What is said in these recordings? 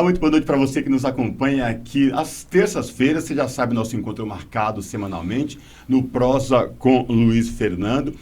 Olá, muito boa noite para você que nos acompanha aqui às terças-feiras. Você já sabe, nosso encontro é marcado semanalmente no Prosa com Luiz Fernando.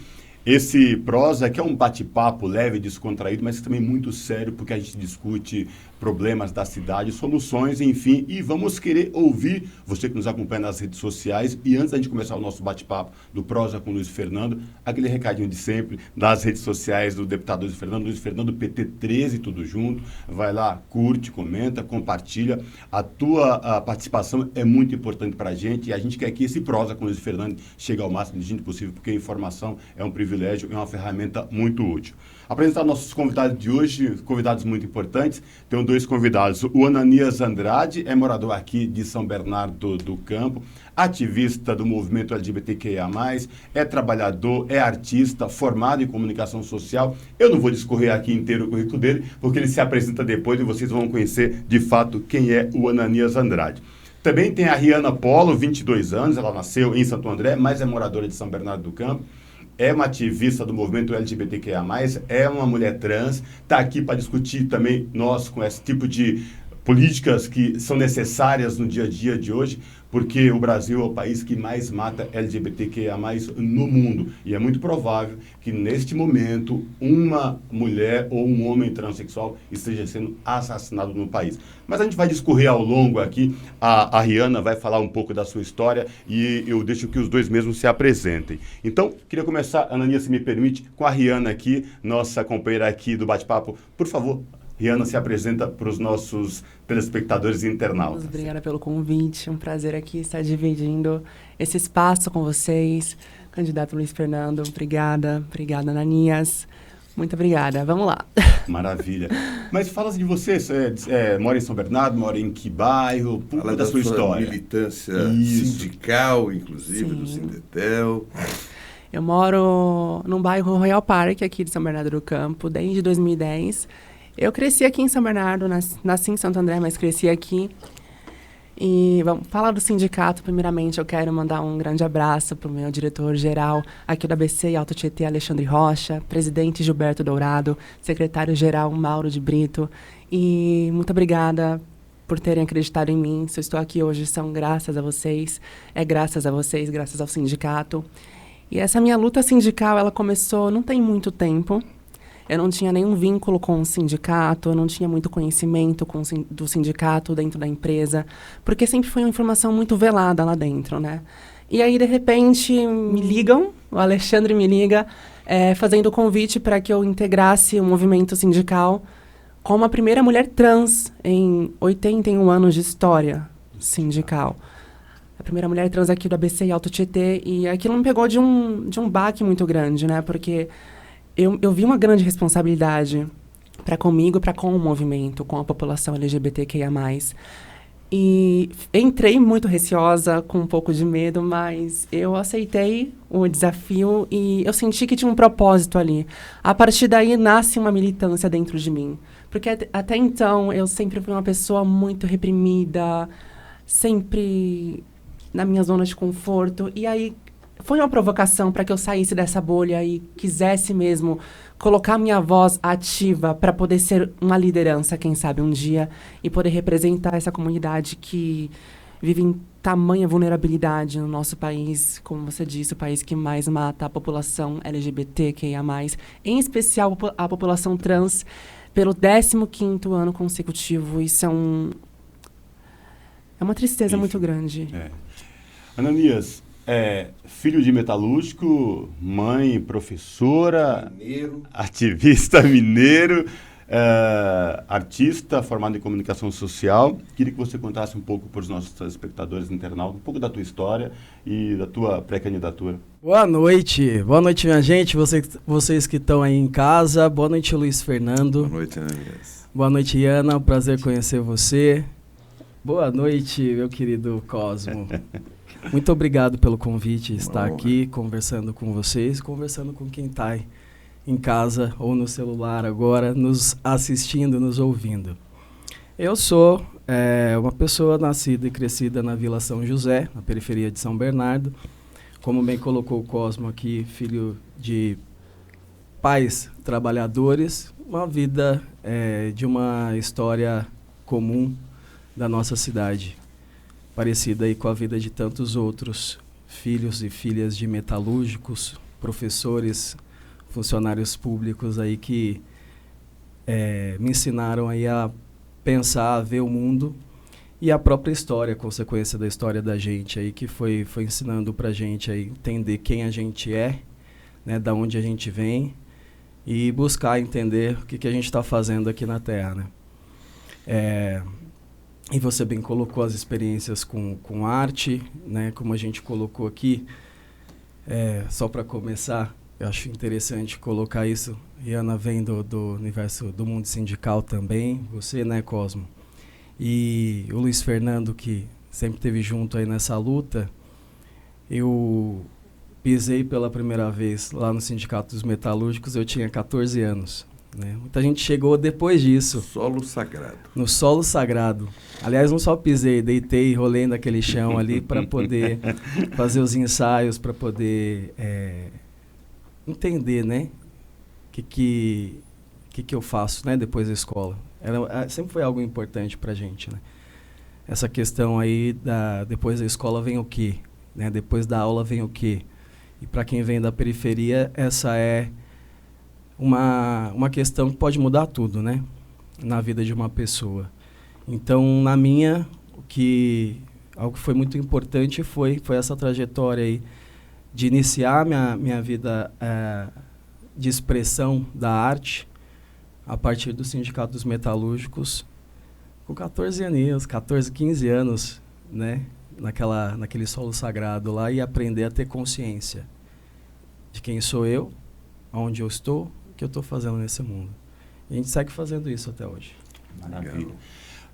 Esse Prosa que é um bate-papo leve, descontraído, mas também muito sério, porque a gente discute problemas da cidade, soluções, enfim, e vamos querer ouvir você que nos acompanha nas redes sociais. E antes da gente começar o nosso bate-papo do Prosa com Luiz Fernando, aquele recadinho de sempre das redes sociais do deputado Luiz Fernando PT 13, tudo junto. Vai lá, curte, comenta, compartilha. A tua participação é muito importante para a gente, e a gente quer que esse Prosa com Luiz Fernando chegue ao máximo de gente possível, porque a informação é um privilégio, é uma ferramenta muito útil. Apresentar nossos convidados de hoje, convidados muito importantes. Tenho dois convidados. O Ananias Andrade é morador aqui de São Bernardo do Campo, ativista do movimento LGBTQIA+, é trabalhador, é artista, formado em comunicação social. Eu não vou discorrer aqui inteiro o currículo dele, porque ele se apresenta depois e vocês vão conhecer de fato quem é o Ananias Andrade. Também tem a Rihanna Polo, 22 anos, ela nasceu em Santo André, mas é moradora de São Bernardo do Campo. É uma ativista do movimento LGBTQIA+, é uma mulher trans, está aqui para discutir também nós com esse tipo de políticas que são necessárias no dia a dia de hoje, porque o Brasil é o país que mais mata LGBTQIA+, no mundo. E é muito provável que, neste momento, uma mulher ou um homem transexual esteja sendo assassinado no país. Mas a gente vai discorrer ao longo aqui. A Rihanna vai falar um pouco da sua história e eu deixo que os dois mesmos se apresentem. Então, queria começar, Ananias, se me permite, com a Rihanna aqui, nossa companheira aqui do bate-papo. Por favor, Rihanna, se apresenta para os nossos telespectadores e internautas. Obrigada pelo convite, um prazer aqui estar dividindo esse espaço com vocês. Candidato Luiz Fernando, obrigada, Ananias, muito obrigada, vamos lá. Maravilha. Mas fala de você, mora em São Bernardo, mora em que bairro, fala da sua história. Militância sindical, inclusive, do Sindetel. Eu moro num bairro Royal Park, aqui de São Bernardo do Campo, desde 2010. Eu cresci aqui em São Bernardo, nasci em Santo André, mas cresci aqui. E vamos falar do sindicato, primeiramente. Eu quero mandar um grande abraço para o meu diretor-geral aqui do ABC e Alto Tietê, Alexandre Rocha, presidente Gilberto Dourado, secretário-geral Mauro de Brito. E muito obrigada por terem acreditado em mim. Se eu estou aqui hoje, são graças a vocês. É graças a vocês, graças ao sindicato. E essa minha luta sindical, ela começou não tem muito tempo. Eu não tinha nenhum vínculo com o sindicato, eu não tinha muito conhecimento do sindicato dentro da empresa, porque sempre foi uma informação muito velada lá dentro, né? E aí, de repente, me ligam, o Alexandre me liga, fazendo o convite para que eu integrasse o movimento sindical como a primeira mulher trans em 81 anos de história sindical. A primeira mulher trans aqui do ABC e Alto Tietê, e aquilo me pegou de um baque muito grande, né? Porque eu vi uma grande responsabilidade para comigo, para com o movimento, com a população LGBTQIA+. E entrei muito receosa, com um pouco de medo, mas eu aceitei o desafio e eu senti que tinha um propósito ali. A partir daí nasce uma militância dentro de mim. Porque até então eu sempre fui uma pessoa muito reprimida, sempre na minha zona de conforto. E aí foi uma provocação para que eu saísse dessa bolha e quisesse mesmo colocar minha voz ativa para poder ser uma liderança, quem sabe, um dia, e poder representar essa comunidade que vive em tamanha vulnerabilidade no nosso país, como você disse, o país que mais mata a população LGBTQIA+, em especial a população trans, pelo 15º ano consecutivo. Isso é uma tristeza muito grande. Ananias, filho de metalúrgico, mãe professora, mineiro. Ativista mineiro, artista formado em comunicação social. Queria que você contasse um pouco para os nossos telespectadores internautas, um pouco da tua história e da tua pré-candidatura. Boa noite, minha gente, vocês que estão aí em casa. Boa noite, Luiz Fernando. Boa noite, Ananias. Boa noite, Ana, prazer conhecer você. Boa noite, meu querido Cosmo. Muito obrigado pelo convite, estar aqui conversando com vocês, conversando com quem está em casa ou no celular agora, nos assistindo, nos ouvindo. Eu sou uma pessoa nascida e crescida na Vila São José, na periferia de São Bernardo. Como bem colocou o Cosmo aqui, filho de pais trabalhadores, uma vida de uma história comum da nossa cidade, parecida aí com a vida de tantos outros filhos e filhas de metalúrgicos, professores, funcionários públicos aí que me ensinaram aí a pensar, a ver o mundo e a própria história, consequência da história da gente aí, que foi ensinando pra gente aí entender quem a gente é, né, da onde a gente vem e buscar entender o que a gente está fazendo aqui na Terra, né? E você bem colocou as experiências com arte, né, como a gente colocou aqui, só para começar, eu acho interessante colocar isso. Rihanna vem do universo do mundo sindical também, você, né, Cosmo? E o Luiz Fernando, que sempre esteve junto aí nessa luta, eu pisei pela primeira vez lá no Sindicato dos Metalúrgicos, eu tinha 14 anos. Né? Muita gente chegou depois disso. Solo sagrado. No solo sagrado. Aliás, não só pisei, deitei, rolei naquele chão ali para poder fazer os ensaios, para poder entender, né? O que eu faço, né, depois da escola. Sempre foi algo importante para a gente, né? Essa questão aí, depois da escola vem o quê? Né? Depois da aula vem o quê? E para quem vem da periferia, essa é uma questão que pode mudar tudo, né? Na vida de uma pessoa. Então, na minha, algo que foi muito importante foi essa trajetória aí de iniciar minha vida de expressão da arte a partir do Sindicato dos Metalúrgicos, com 14 aninhos, 14, 15 anos, né? Naquele solo sagrado lá, e aprender a ter consciência de quem sou eu, onde eu estou, o que eu estou fazendo nesse mundo. E a gente segue fazendo isso até hoje. Maravilha.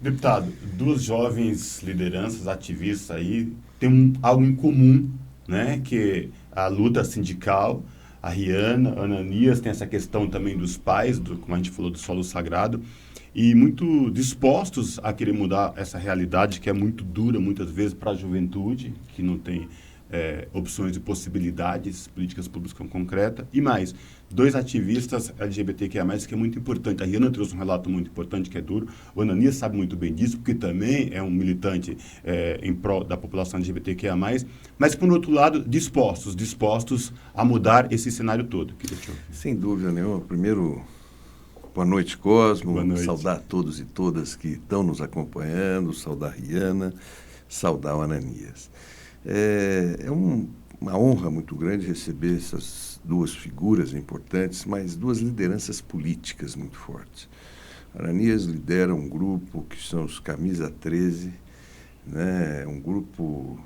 Deputado, duas jovens lideranças, ativistas aí, têm algo em comum, né? Que a luta sindical. A Rihanna, a Ananias, tem essa questão também dos pais, como a gente falou, do solo sagrado, e muito dispostos a querer mudar essa realidade que é muito dura, muitas vezes, para a juventude, que não tem opções e possibilidades, políticas públicas concretas. E mais, dois ativistas LGBTQIA+, que é muito importante. A Rihanna trouxe um relato muito importante, que é duro. O Ananias sabe muito bem disso, porque também é um militante em prol da população LGBTQIA+, mas, por outro lado, dispostos a mudar esse cenário todo. Sem dúvida nenhuma. Primeiro, boa noite, Cosmo. Boa noite. Saudar todos e todas que estão nos acompanhando, saudar a Rihanna, saudar o Ananias. É uma honra muito grande receber essas duas figuras importantes, mas duas lideranças políticas muito fortes. Ananias lidera um grupo que são os Camisa 13, né? Um grupo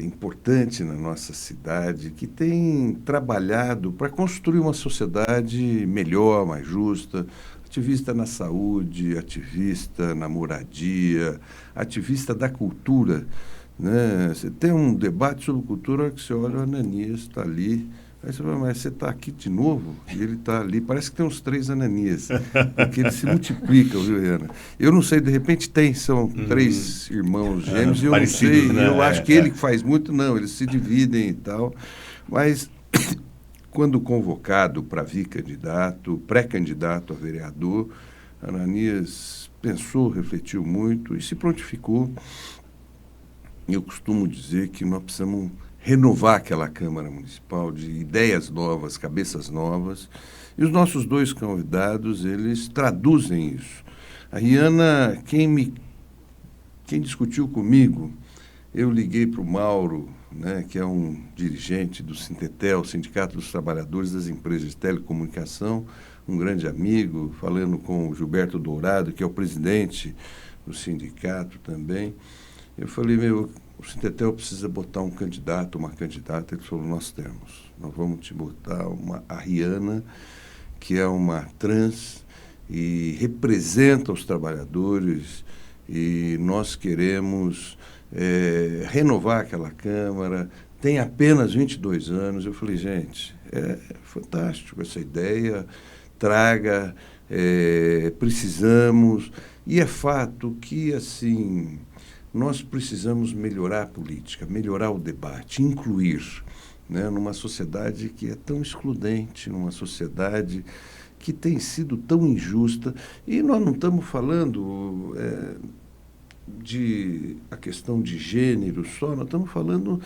importante na nossa cidade, que tem trabalhado para construir uma sociedade melhor, mais justa, ativista na saúde, ativista na moradia, ativista da cultura. Né? Você tem um debate sobre cultura que você olha, o Ananias está ali, aí você fala, mas você está aqui de novo? E ele está ali, parece que tem uns 3 Ananias, porque eles se multiplicam, viu, Rihanna? Eu não sei, de repente são 3 irmãos gêmeos, e eu não sei, né? Eu acho que ele que faz muito, não, eles se dividem e tal, mas quando convocado para vir candidato, pré-candidato a vereador, Ananias pensou, refletiu muito e se prontificou. Eu costumo dizer que nós precisamos renovar aquela Câmara Municipal de ideias novas, cabeças novas. E os nossos 2 convidados, eles traduzem isso. A Rihanna, quem discutiu comigo, eu liguei para o Mauro, né, que é um dirigente do Sintetel, Sindicato dos Trabalhadores das Empresas de Telecomunicação, um grande amigo, falando com o Gilberto Dourado, que é o presidente do sindicato também. Eu falei, o Sintetel precisa botar um candidato, uma candidata. Ele falou, nós vamos te botar a Rihanna, que é uma trans e representa os trabalhadores, e nós queremos renovar aquela Câmara, tem apenas 22 anos. Eu falei, gente, é fantástico essa ideia, traga, precisamos, e é fato que, assim, nós precisamos melhorar a política, melhorar o debate, incluir, né, numa sociedade que é tão excludente, numa sociedade que tem sido tão injusta. E nós não estamos falando de a questão de gênero só, nós estamos falando,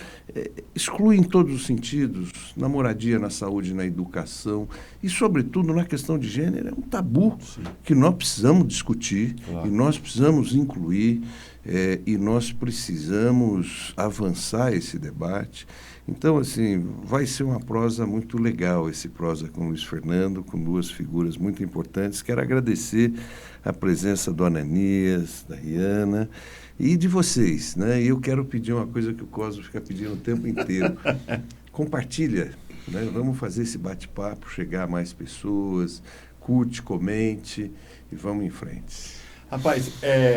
exclui em todos os sentidos, na moradia, na saúde, na educação, e sobretudo na questão de gênero, é um tabu. Sim. Que nós precisamos discutir, claro. E nós precisamos incluir, e nós precisamos avançar esse debate. Então, assim, vai ser uma prosa muito legal, esse prosa com o Luiz Fernando, com duas figuras muito importantes. Quero agradecer a presença do Ananias, da Riana e de vocês, né? E eu quero pedir uma coisa que o Cosmo fica pedindo o tempo inteiro. Compartilha, né? Vamos fazer esse bate-papo, chegar a mais pessoas, curte, comente e vamos em frente. Rapaz,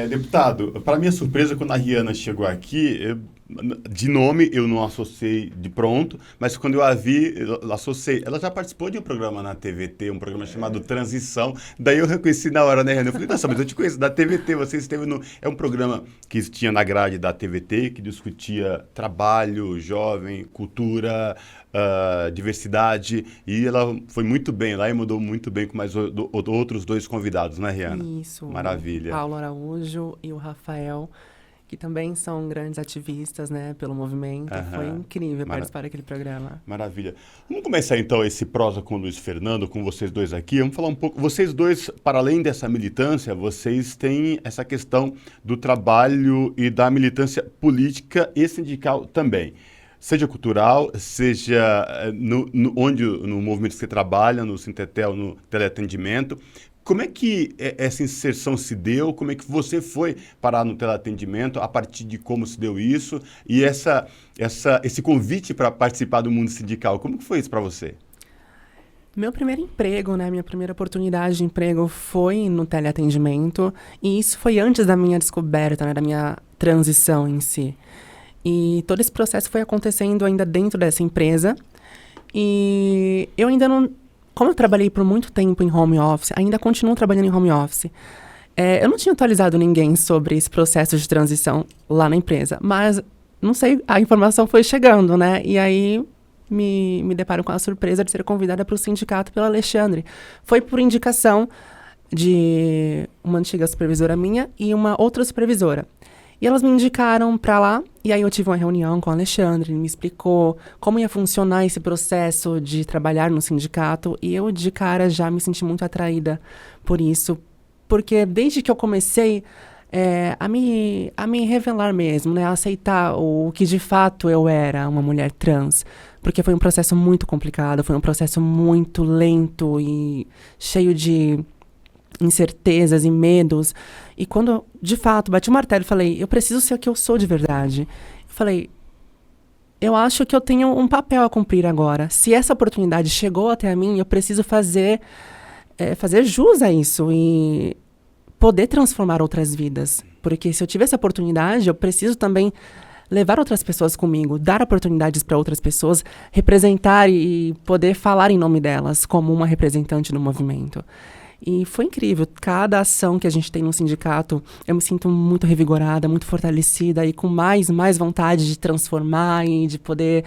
deputado, para minha surpresa, quando a Riana chegou aqui, de nome eu não associei de pronto, mas quando eu a vi, eu associei. Ela já participou de um programa na TVT, um programa chamado Transição, daí eu reconheci na hora, né, Riana? Eu falei, nossa, mas eu te conheço da TVT, você esteve no... É um programa que tinha na grade da TVT, que discutia trabalho, jovem, cultura, diversidade, e ela foi muito bem lá e mudou muito bem com mais outros dois convidados, né, Riana? Isso. Maravilha. O Paulo Araújo e o Rafael, que também são grandes ativistas, né, pelo movimento. Foi incrível participar daquele programa. Maravilha. Vamos começar então esse prosa com o Luiz Fernando, com vocês dois aqui. Vamos falar um pouco. Vocês dois, para além dessa militância, vocês têm essa questão do trabalho e da militância política e sindical também. Seja cultural, seja no movimento que você trabalha, no Sintetel, no teleatendimento. Como é que essa inserção se deu? Como é que você foi parar no teleatendimento? A partir de como se deu isso? E esse convite para participar do mundo sindical, como que foi isso para você? Meu primeiro emprego, né, minha primeira oportunidade de emprego foi no teleatendimento. E isso foi antes da minha descoberta, né, da minha transição em si. E todo esse processo foi acontecendo ainda dentro dessa empresa. E eu ainda não... Como eu trabalhei por muito tempo em home office, ainda continuo trabalhando em home office, eu não tinha atualizado ninguém sobre esse processo de transição lá na empresa. Mas, não sei, a informação foi chegando, né? E aí me deparo com a surpresa de ser convidada para o sindicato pelo Alexandre. Foi por indicação de uma antiga supervisora minha e uma outra supervisora. E elas me indicaram para lá, e aí eu tive uma reunião com o Alexandre, ele me explicou como ia funcionar esse processo de trabalhar no sindicato, e eu de cara já me senti muito atraída por isso, porque desde que eu comecei a me revelar mesmo, né, a aceitar o que de fato eu era, uma mulher trans, porque foi um processo muito complicado, foi um processo muito lento e cheio de incertezas e medos. E quando, de fato, bati o martelo e falei, eu preciso ser o que eu sou de verdade. Eu falei, eu acho que eu tenho um papel a cumprir agora. Se essa oportunidade chegou até mim, eu preciso fazer jus a isso e poder transformar outras vidas. Porque se eu tiver essa oportunidade, eu preciso também levar outras pessoas comigo, dar oportunidades para outras pessoas, representar e poder falar em nome delas como uma representante do movimento. E foi incrível. Cada ação que a gente tem no sindicato, eu me sinto muito revigorada, muito fortalecida e com mais vontade de transformar e de poder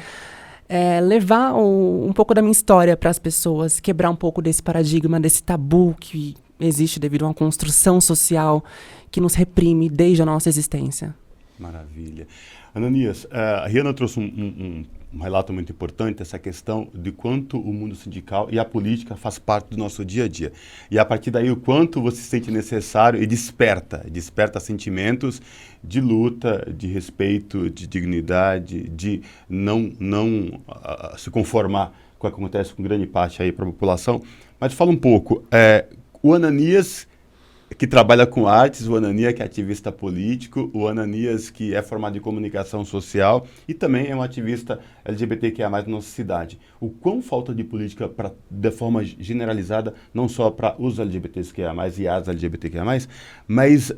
levar um pouco da minha história para as pessoas, quebrar um pouco desse paradigma, desse tabu que existe devido a uma construção social que nos reprime desde a nossa existência. Maravilha. Ananias, a Riana trouxe um relato muito importante, essa questão de quanto o mundo sindical e a política faz parte do nosso dia a dia. E a partir daí, o quanto você se sente necessário e desperta sentimentos de luta, de respeito, de dignidade, de não se conformar com o que acontece com grande parte aí para a população. Mas fala um pouco, o Ananias que trabalha com artes, o Ananias que é ativista político, o Ananias que é formado em comunicação social e também é um ativista LGBTQIA+, na nossa cidade. O quão falta de política de forma generalizada, não só para os LGBTQIA+, e as LGBTQIA+, mas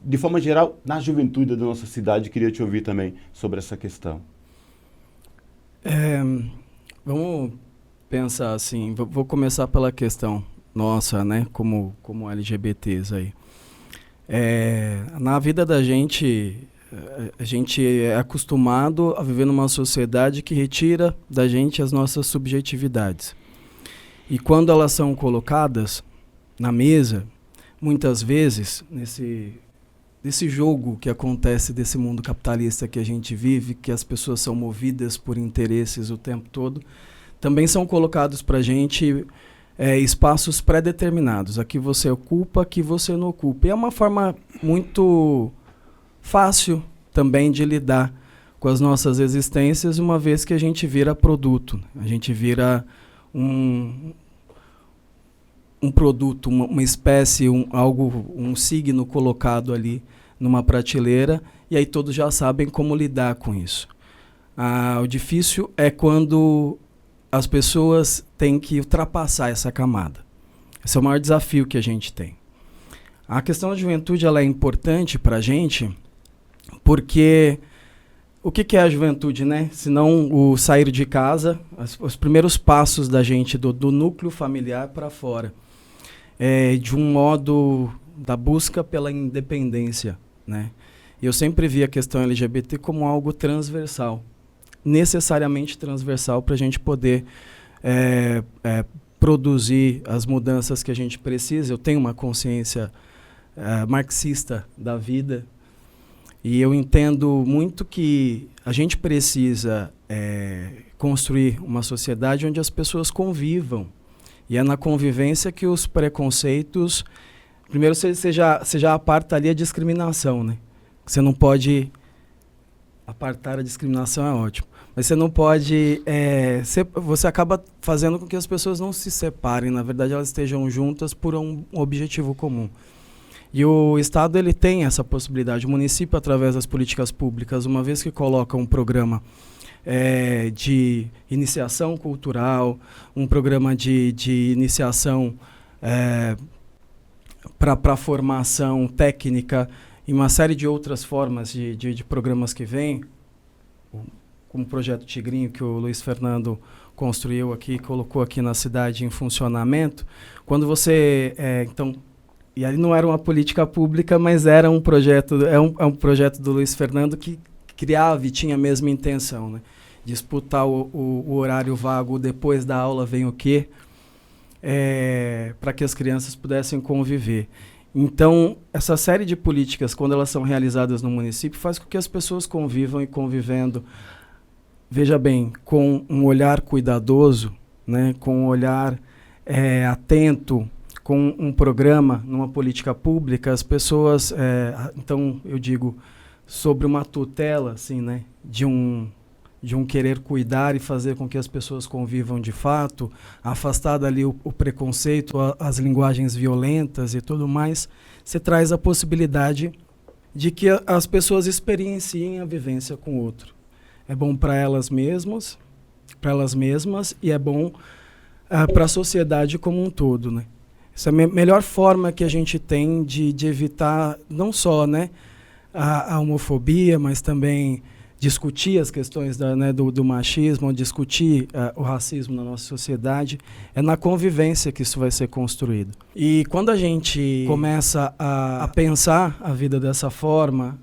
de forma geral, na juventude da nossa cidade, queria te ouvir também sobre essa questão. Vamos pensar assim, vou começar pela questão nossa, né, como LGBTs aí. Na vida da gente, a gente é acostumado a viver numa sociedade que retira da gente as nossas subjetividades. E quando elas são colocadas na mesa, muitas vezes, nesse jogo que acontece desse mundo capitalista que a gente vive, que as pessoas são movidas por interesses o tempo todo, também são colocados para a gente espaços pré-determinados. Aqui você ocupa, aqui você não ocupa. E é uma forma muito fácil também de lidar com as nossas existências, uma vez que a gente vira produto. A gente vira um produto, uma espécie, um signo colocado ali numa prateleira, e aí todos já sabem como lidar com isso. O difícil é quando as pessoas têm que ultrapassar essa camada. Esse é o maior desafio que a gente tem. A questão da juventude ela é importante para a gente, porque o que é a juventude, né? Se não o sair de casa, os primeiros passos da gente, do núcleo familiar para fora. De um modo da busca pela independência, né? Eu sempre vi a questão LGBT como algo transversal, necessariamente transversal, para a gente poder produzir as mudanças que a gente precisa. Eu tenho uma consciência marxista da vida, e eu entendo muito que a gente precisa construir uma sociedade onde as pessoas convivam. E é na convivência que os preconceitos... Primeiro, você já aparta ali a discriminação, né? Você não pode... Apartar a discriminação é ótimo. Mas você não pode... você acaba fazendo com que as pessoas não se separem. Na verdade, elas estejam juntas por um objetivo comum. E o Estado ele tem essa possibilidade. O município, através das políticas públicas, uma vez que coloca um programa de iniciação cultural, um programa de iniciação para formação técnica e uma série de outras formas de programas que vêm, como o Projeto Tigrinho, que o Luiz Fernando construiu aqui, colocou aqui na cidade em funcionamento. Quando você... e ali não era uma política pública, mas era um projeto, um projeto do Luiz Fernando que criava e tinha a mesma intenção, né? Disputar o horário vago, depois da aula vem o quê? Para que as crianças pudessem conviver. Então, essa série de políticas, quando elas são realizadas no município, faz com que as pessoas convivam e convivendo, veja bem, com um olhar cuidadoso, né? Com um olhar atento, com um programa, numa política pública, as pessoas, então, eu digo, sobre uma tutela, assim, né, de um querer cuidar e fazer com que as pessoas convivam de fato, afastar dali o preconceito, as linguagens violentas e tudo mais, você traz a possibilidade de que as pessoas experienciem a vivência com o outro. É bom para elas mesmas, e é bom para a sociedade como um todo, né? Essa é a melhor forma que a gente tem de evitar não só, né, a homofobia, mas também discutir as questões do machismo, discutir o racismo na nossa sociedade. É na convivência que isso vai ser construído. E quando a gente começa a pensar a vida dessa forma,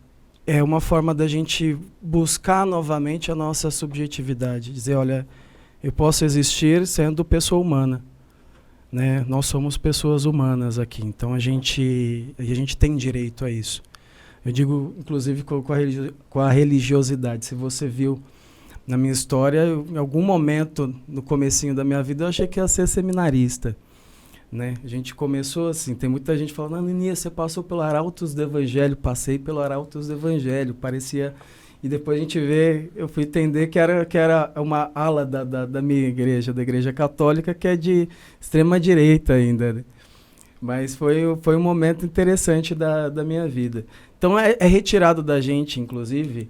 é uma forma da gente buscar novamente a nossa subjetividade. Dizer, olha, eu posso existir sendo pessoa humana. Né? Nós somos pessoas humanas aqui, então a gente tem direito a isso. Eu digo, inclusive, com a religiosidade. Se você viu na minha história, em algum momento, no comecinho da minha vida, eu achei que ia ser seminarista. Né? A gente começou assim, tem muita gente falando, Nininha, você passou pelo Arautos do Evangelho. Passei pelo Arautos do Evangelho, parecia... E depois a gente vê, eu fui entender que era uma ala da minha igreja, da Igreja Católica, que é de extrema direita ainda. Né? Mas foi um momento interessante da minha vida. Então é retirado da gente, inclusive,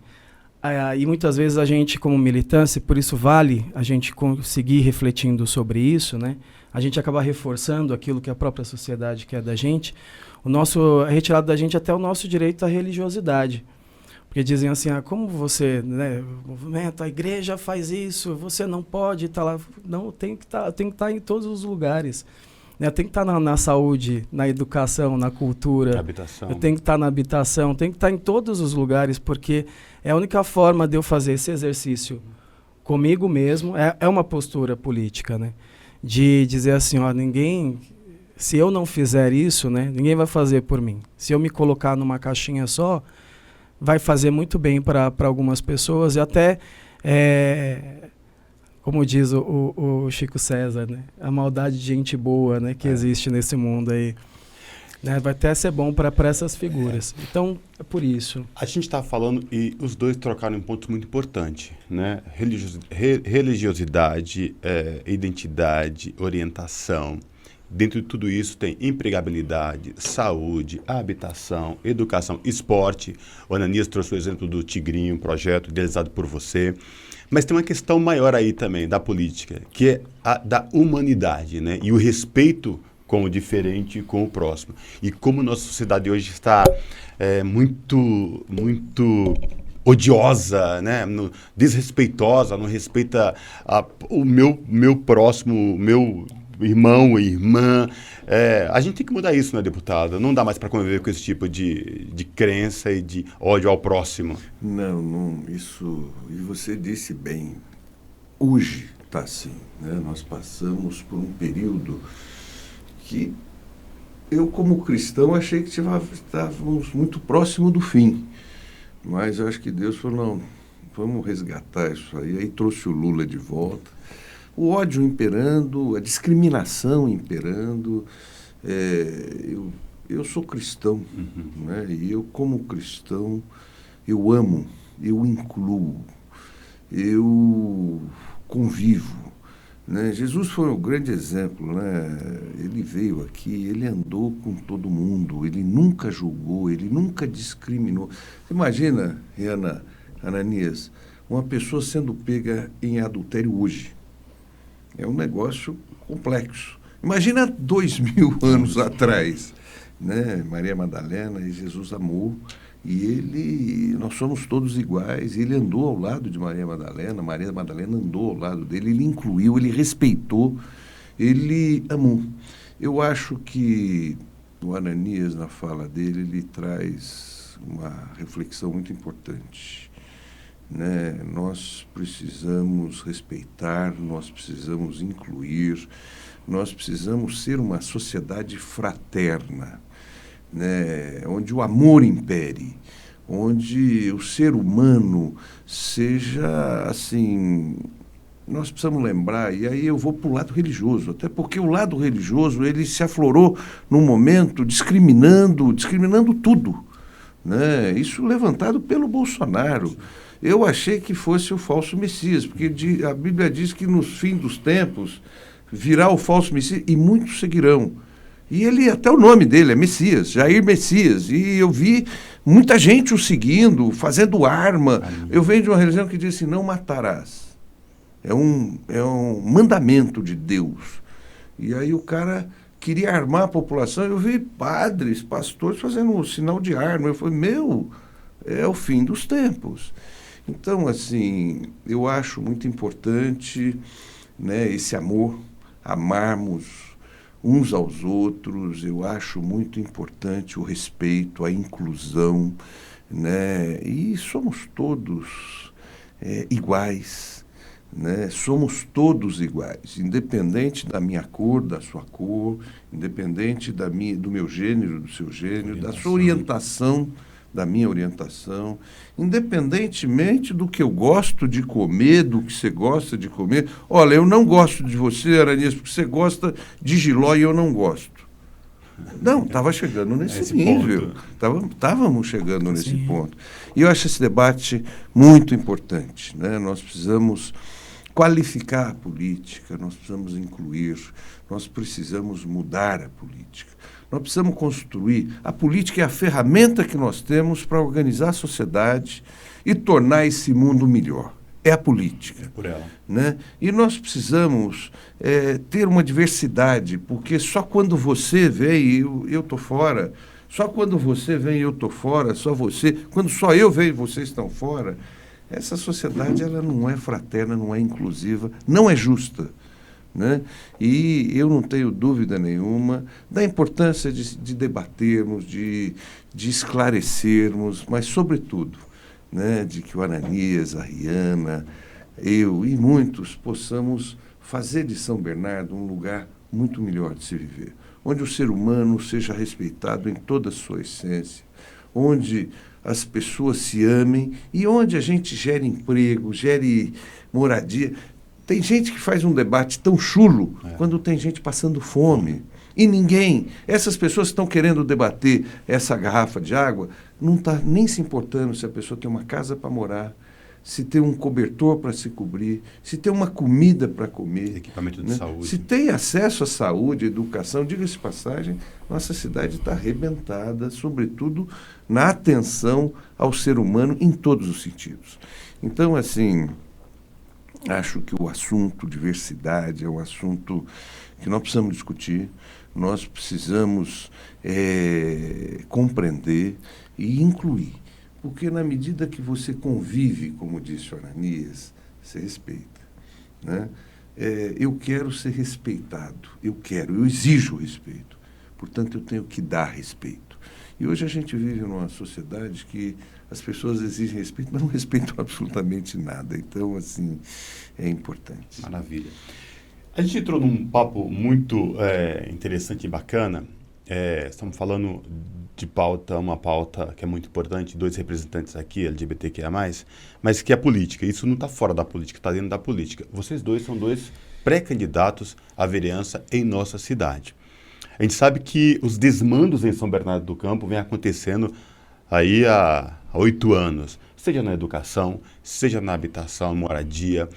e muitas vezes a gente, como militância, por isso vale a gente conseguir refletindo sobre isso, né? A gente acaba reforçando aquilo que a própria sociedade quer da gente. É retirado da gente até o nosso direito à religiosidade. Porque dizem assim, como você, né, o movimento, a igreja faz isso, você não pode estar lá. Não, tem que estar em todos os lugares. Né? Tem que estar na saúde, na educação, na cultura. Na habitação. Eu tenho que estar na habitação, tem que estar em todos os lugares, porque é a única forma de eu fazer esse exercício comigo mesmo. É uma postura política, né? de dizer assim, ó, se eu não fizer isso, né, ninguém vai fazer por mim. Se eu me colocar numa caixinha só, vai fazer muito bem para algumas pessoas e até, como diz o Chico César, né, a maldade de gente boa, né, que existe nesse mundo aí. Né, vai até ser bom para essas figuras. Então, é por isso. A gente está falando e os dois trocaram um ponto muito importante, né? Religiosidade, identidade, orientação. Dentro de tudo isso tem empregabilidade, saúde, habitação, educação, esporte. O Ananias trouxe o exemplo do Tigrinho, um projeto idealizado por você. Mas tem uma questão maior aí também da política, que é a da humanidade, né? E o respeito com o diferente e com o próximo. E como nossa sociedade hoje está muito odiosa, né? Desrespeitosa, não respeita o meu próximo, meu irmão e irmã. A gente tem que mudar isso, né, deputada? Não dá mais para conviver com esse tipo de crença e de ódio ao próximo. Não, isso... E você disse bem, hoje está assim, né? Nós passamos por um período que eu, como cristão, achei que estávamos muito próximo do fim. Mas eu acho que Deus falou, não, vamos resgatar isso aí. Aí trouxe o Lula de volta. O ódio imperando, a discriminação imperando. Eu sou cristão, né? E eu, como cristão, eu amo, eu incluo, eu convivo. Né? Jesus foi um grande exemplo, né? Ele veio aqui, ele andou com todo mundo, ele nunca julgou, ele nunca discriminou. Imagina, Rihanna, Ananias, uma pessoa sendo pega em adultério hoje. É um negócio complexo. Imagina 2000 anos atrás, né? Maria Madalena e Jesus amou. E nós somos todos iguais, ele andou ao lado de Maria Madalena andou ao lado dele, ele incluiu, ele respeitou, ele amou. Eu acho que o Ananias, na fala dele, ele traz uma reflexão muito importante, né? Nós precisamos respeitar, nós precisamos incluir, nós precisamos ser uma sociedade fraterna, né, onde o amor impere, onde o ser humano seja assim. Nós precisamos lembrar, e aí eu vou para o lado religioso, até porque o lado religioso ele se aflorou num momento discriminando tudo, né? Isso levantado pelo Bolsonaro. Eu achei que fosse o falso Messias, porque a Bíblia diz que nos fins dos tempos virá o falso Messias e muitos seguirão. E ele, até o nome dele é Messias, Jair Messias. E eu vi muita gente o seguindo, fazendo arma. Eu venho de uma religião que diz assim, não matarás. É um mandamento de Deus. E aí o cara queria armar a população. Eu vi padres, pastores fazendo um sinal de arma. Eu falei, é o fim dos tempos. Então, assim, eu acho muito importante, né, esse amor, amarmos uns aos outros. Eu acho muito importante o respeito, a inclusão, né? E somos todos iguais, né? Somos todos iguais, independente da minha cor, da sua cor, independente do meu gênero, do seu gênero, da sua orientação, da minha orientação, independentemente do que eu gosto de comer, do que você gosta de comer. Olha, eu não gosto de você, Ananias, porque você gosta de jiló e eu não gosto. Não, estava chegando nesse nível. Estávamos chegando nesse ponto. E eu acho esse debate muito importante, né? Nós precisamos qualificar a política, nós precisamos incluir, nós precisamos mudar a política. Nós precisamos construir. A política é a ferramenta que nós temos para organizar a sociedade e tornar esse mundo melhor. É a política. É por ela. Né? E nós precisamos ter uma diversidade, porque só quando você vem, eu estou fora, só quando você vem, eu estou fora, só você, quando só eu venho, vocês estão fora, essa sociedade ela não é fraterna, não é inclusiva, não é justa. Né? E eu não tenho dúvida nenhuma da importância de debatermos, de esclarecermos, mas, sobretudo, né, de que o Ananias, a Rihanna, eu e muitos possamos fazer de São Bernardo um lugar muito melhor de se viver, onde o ser humano seja respeitado em toda a sua essência, onde as pessoas se amem e onde a gente gere emprego, gere moradia. Tem gente que faz um debate tão chulo quando tem gente passando fome. E essas pessoas que estão querendo debater essa garrafa de água, não está nem se importando se a pessoa tem uma casa para morar, se tem um cobertor para se cobrir, se tem uma comida para comer. Equipamento de saúde. Se tem acesso à saúde, educação. Diga-se de passagem, nossa cidade está arrebentada, sobretudo na atenção ao ser humano em todos os sentidos. Então, assim, acho que o assunto diversidade é um assunto que nós precisamos discutir, nós precisamos compreender e incluir. Porque na medida que você convive, como disse o Ananias, você respeita. Né? Eu quero ser respeitado, eu exijo respeito. Portanto, eu tenho que dar respeito. E hoje a gente vive numa sociedade que as pessoas exigem respeito, mas não respeitam absolutamente nada. Então, assim, é importante. Maravilha. A gente entrou num papo muito interessante e bacana. Estamos falando de uma pauta que é muito importante, 2 representantes aqui, LGBTQIA+, mas que é política. Isso não está fora da política, está dentro da política. Vocês 2 são 2 pré-candidatos à vereança em nossa cidade. A gente sabe que os desmandos em São Bernardo do Campo vêm acontecendo aí há 8 anos, seja na educação, seja na habitação, moradia,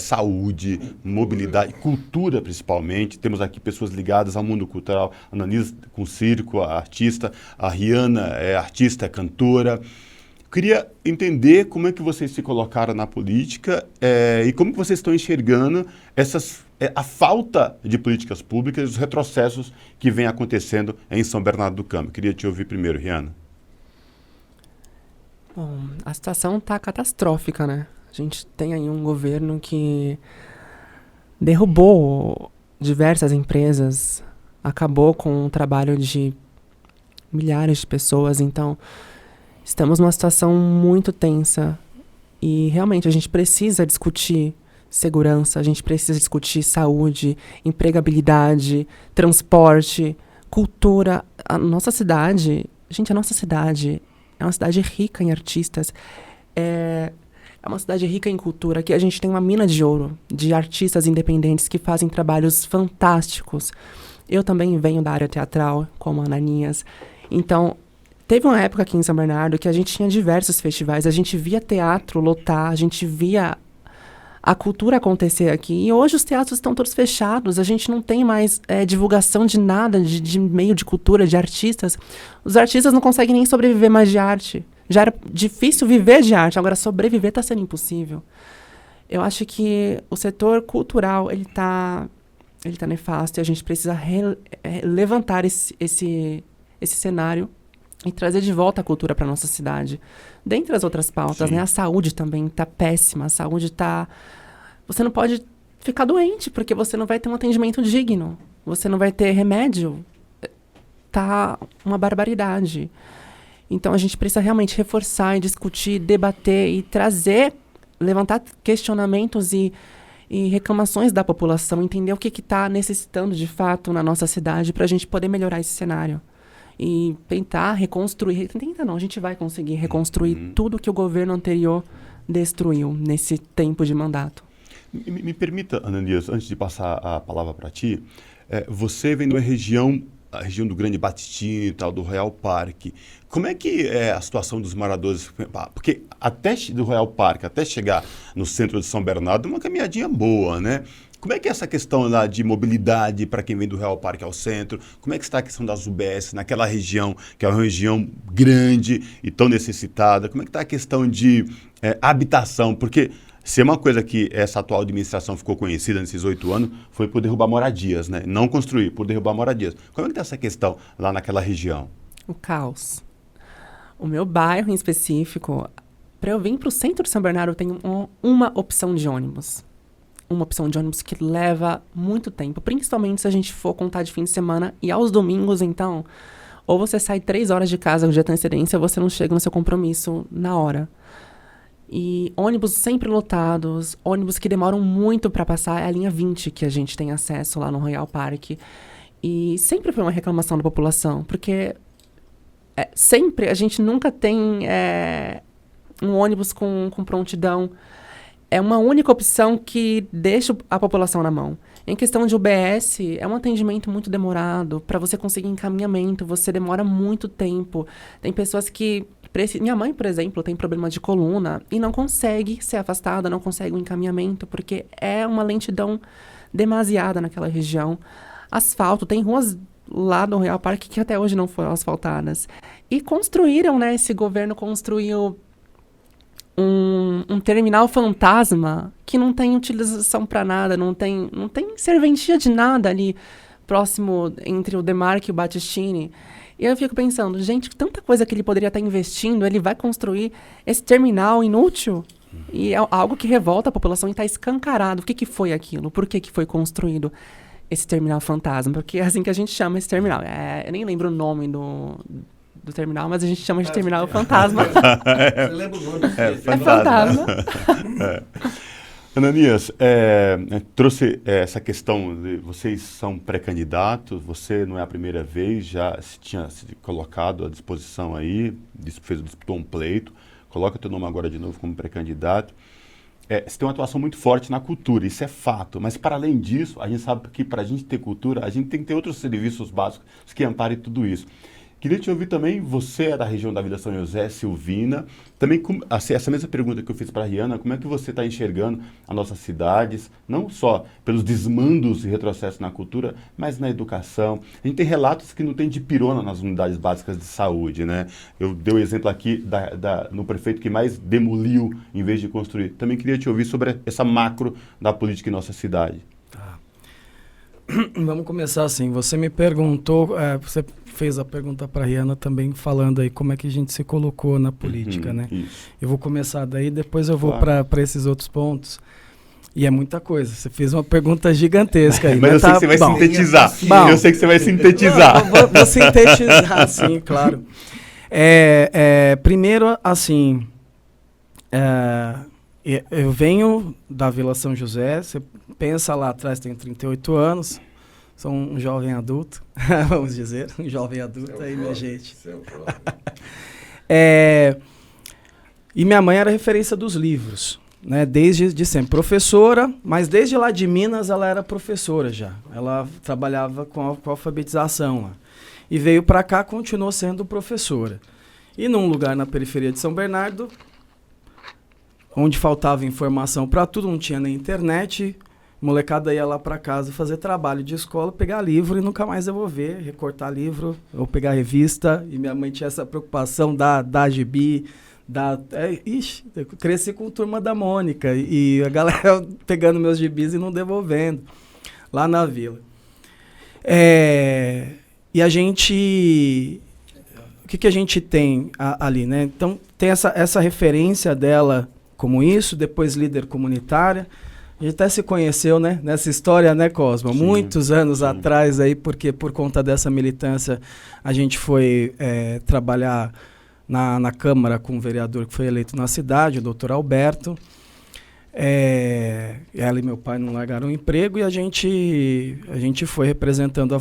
saúde, mobilidade, cultura principalmente. Temos aqui pessoas ligadas ao mundo cultural, a Ananias com circo, a artista, a Rihanna é artista, é cantora. Queria entender como é que vocês se colocaram na política e como que vocês estão enxergando a falta de políticas públicas e os retrocessos que vem acontecendo em São Bernardo do Campo. Queria te ouvir primeiro, Rihanna. Bom, a situação está catastrófica, né? A gente tem aí um governo que derrubou diversas empresas, acabou com o trabalho de milhares de pessoas, então estamos numa situação muito tensa e realmente a gente precisa discutir segurança, a gente precisa discutir saúde, empregabilidade, transporte, cultura. A nossa cidade é uma cidade rica em artistas, é uma cidade rica em cultura, que a gente tem uma mina de ouro de artistas independentes que fazem trabalhos fantásticos. Eu também venho da área teatral, como a Ananias. Então, teve uma época aqui em São Bernardo que a gente tinha diversos festivais, a gente via teatro lotar, a gente via a cultura acontecer aqui. E hoje os teatros estão todos fechados, a gente não tem mais divulgação de nada, de meio de cultura, de artistas. Os artistas não conseguem nem sobreviver mais de arte. Já era difícil viver de arte, agora sobreviver está sendo impossível. Eu acho que o setor cultural, ele tá nefasto e a gente precisa levantar esse cenário e trazer de volta a cultura para nossa cidade. Dentre as outras pautas, né, a saúde também está péssima. A saúde está... Você não pode ficar doente, porque você não vai ter um atendimento digno. Você não vai ter remédio. Tá uma barbaridade. Então, a gente precisa realmente reforçar e discutir, debater e levantar questionamentos e reclamações da população, entender o que está necessitando de fato na nossa cidade para a gente poder melhorar esse cenário. E tentar reconstruir, a gente vai conseguir reconstruir tudo que o governo anterior destruiu nesse tempo de mandato. Me permita, Ananias, antes de passar a palavra para ti, você vem de uma região, a região do Grande Batistinho e tal, do Royal Park. Como é que é a situação dos moradores? Porque do Royal Park até chegar no centro de São Bernardo é uma caminhadinha boa, né? Como é que é essa questão lá de mobilidade para quem vem do Royal Park ao centro? Como é que está a questão das UBS naquela região, que é uma região grande e tão necessitada? Como é que está a questão de habitação? Porque se é uma coisa que essa atual administração ficou conhecida nesses 8 anos, foi por derrubar moradias, né? Não construir, por derrubar moradias. Como é que está essa questão lá naquela região? O caos. O meu bairro em específico, para eu vir para o centro de São Bernardo, eu tenho uma opção de ônibus. Uma opção de ônibus que leva muito tempo, principalmente se a gente for contar de fim de semana e aos domingos, então, ou você sai 3 horas de casa de antecedência, ou você não chega no seu compromisso na hora. E ônibus sempre lotados, ônibus que demoram muito para passar, é a linha 20 que a gente tem acesso lá no Royal Park. E sempre foi uma reclamação da população, porque sempre a gente nunca tem um ônibus com prontidão. É uma única opção que deixa a população na mão. Em questão de UBS, é um atendimento muito demorado. Para você conseguir encaminhamento, você demora muito tempo. Tem pessoas que... Minha mãe, por exemplo, tem problema de coluna e não consegue ser afastada, não consegue um encaminhamento, porque é uma lentidão demasiada naquela região. Asfalto, tem ruas lá do Royal Park que até hoje não foram asfaltadas. E construíram, né? Esse governo construiu um terminal fantasma que não tem utilização para nada, não tem serventia de nada ali próximo entre o Demarque e o Battistini. E eu fico pensando, gente, tanta coisa que ele poderia estar investindo, ele vai construir esse terminal inútil? E é algo que revolta a população e está escancarado. O que foi aquilo? Por que foi construído esse terminal fantasma? Porque é assim que a gente chama esse terminal. Eu nem lembro o nome do terminal, mas a gente chama de terminal fantasma. Você lembra o nome? É fantasma. Ananias, trouxe essa questão de vocês são pré-candidatos, você não é a primeira vez, já se tinha se colocado à disposição aí, disputou um pleito, coloca o teu nome agora de novo como pré-candidato. Você tem uma atuação muito forte na cultura, isso é fato, mas para além disso, a gente sabe que para a gente ter cultura, a gente tem que ter outros serviços básicos que amparem tudo isso. Queria te ouvir também, você é da região da Vila São José, Silvina, também essa mesma pergunta que eu fiz para a Rihanna, como é que você está enxergando as nossas cidades, não só pelos desmandos e retrocessos na cultura, mas na educação. A gente tem relatos que não tem dipirona nas unidades básicas de saúde, né? Eu dei o exemplo aqui no prefeito que mais demoliu em vez de construir. Também queria te ouvir sobre essa macro da política em nossa cidade. Vamos começar assim. Você me perguntou, você fez a pergunta para a Rihanna também, falando aí como é que a gente se colocou na política, né? Isso. Eu vou começar daí, depois eu vou para esses outros pontos. E é muita coisa. Você fez uma pergunta gigantesca aí. Mas eu sei que você vai sintetizar. Eu sei que você vai sintetizar. Vou sintetizar, sim, claro. Primeiro, assim, eu venho da Vila São José, você pensa lá atrás, tenho 38 anos, sou um jovem adulto, vamos dizer, um jovem adulto aí, minha gente. E minha mãe era referência dos livros, né, desde sempre. Professora, mas desde lá de Minas ela era professora já. Ela trabalhava com alfabetização lá. E veio para cá, continuou sendo professora. E num lugar na periferia de São Bernardo, onde faltava informação para tudo, não tinha nem internet, molecada ia lá para casa fazer trabalho de escola, pegar livro e nunca mais devolver, recortar livro ou pegar revista. E minha mãe tinha essa preocupação da gibi, eu cresci com a Turma da Mônica e a galera pegando meus gibis e não devolvendo lá na vila. E a gente... O que a gente tem ali, né? Então, tem essa referência dela como isso, depois líder comunitária. A gente até se conheceu, né, nessa história, né, Cosma? Sim, muitos anos atrás, aí, porque por conta dessa militância a gente foi trabalhar na Câmara com um vereador que foi eleito na cidade, o doutor Alberto. Ela e meu pai não largaram o emprego e a gente foi representando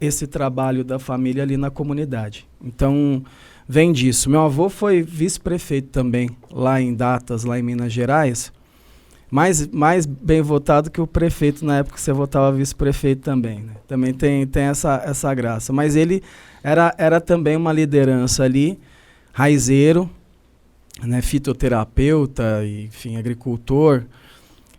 esse trabalho da família ali na comunidade. Então, vem disso. Meu avô foi vice-prefeito também, lá em Datas, lá em Minas Gerais. Mais bem votado que o prefeito na época que você votava vice-prefeito também, né? Também tem essa graça. Mas ele era também uma liderança ali, raizeiro, né, fitoterapeuta, enfim, agricultor.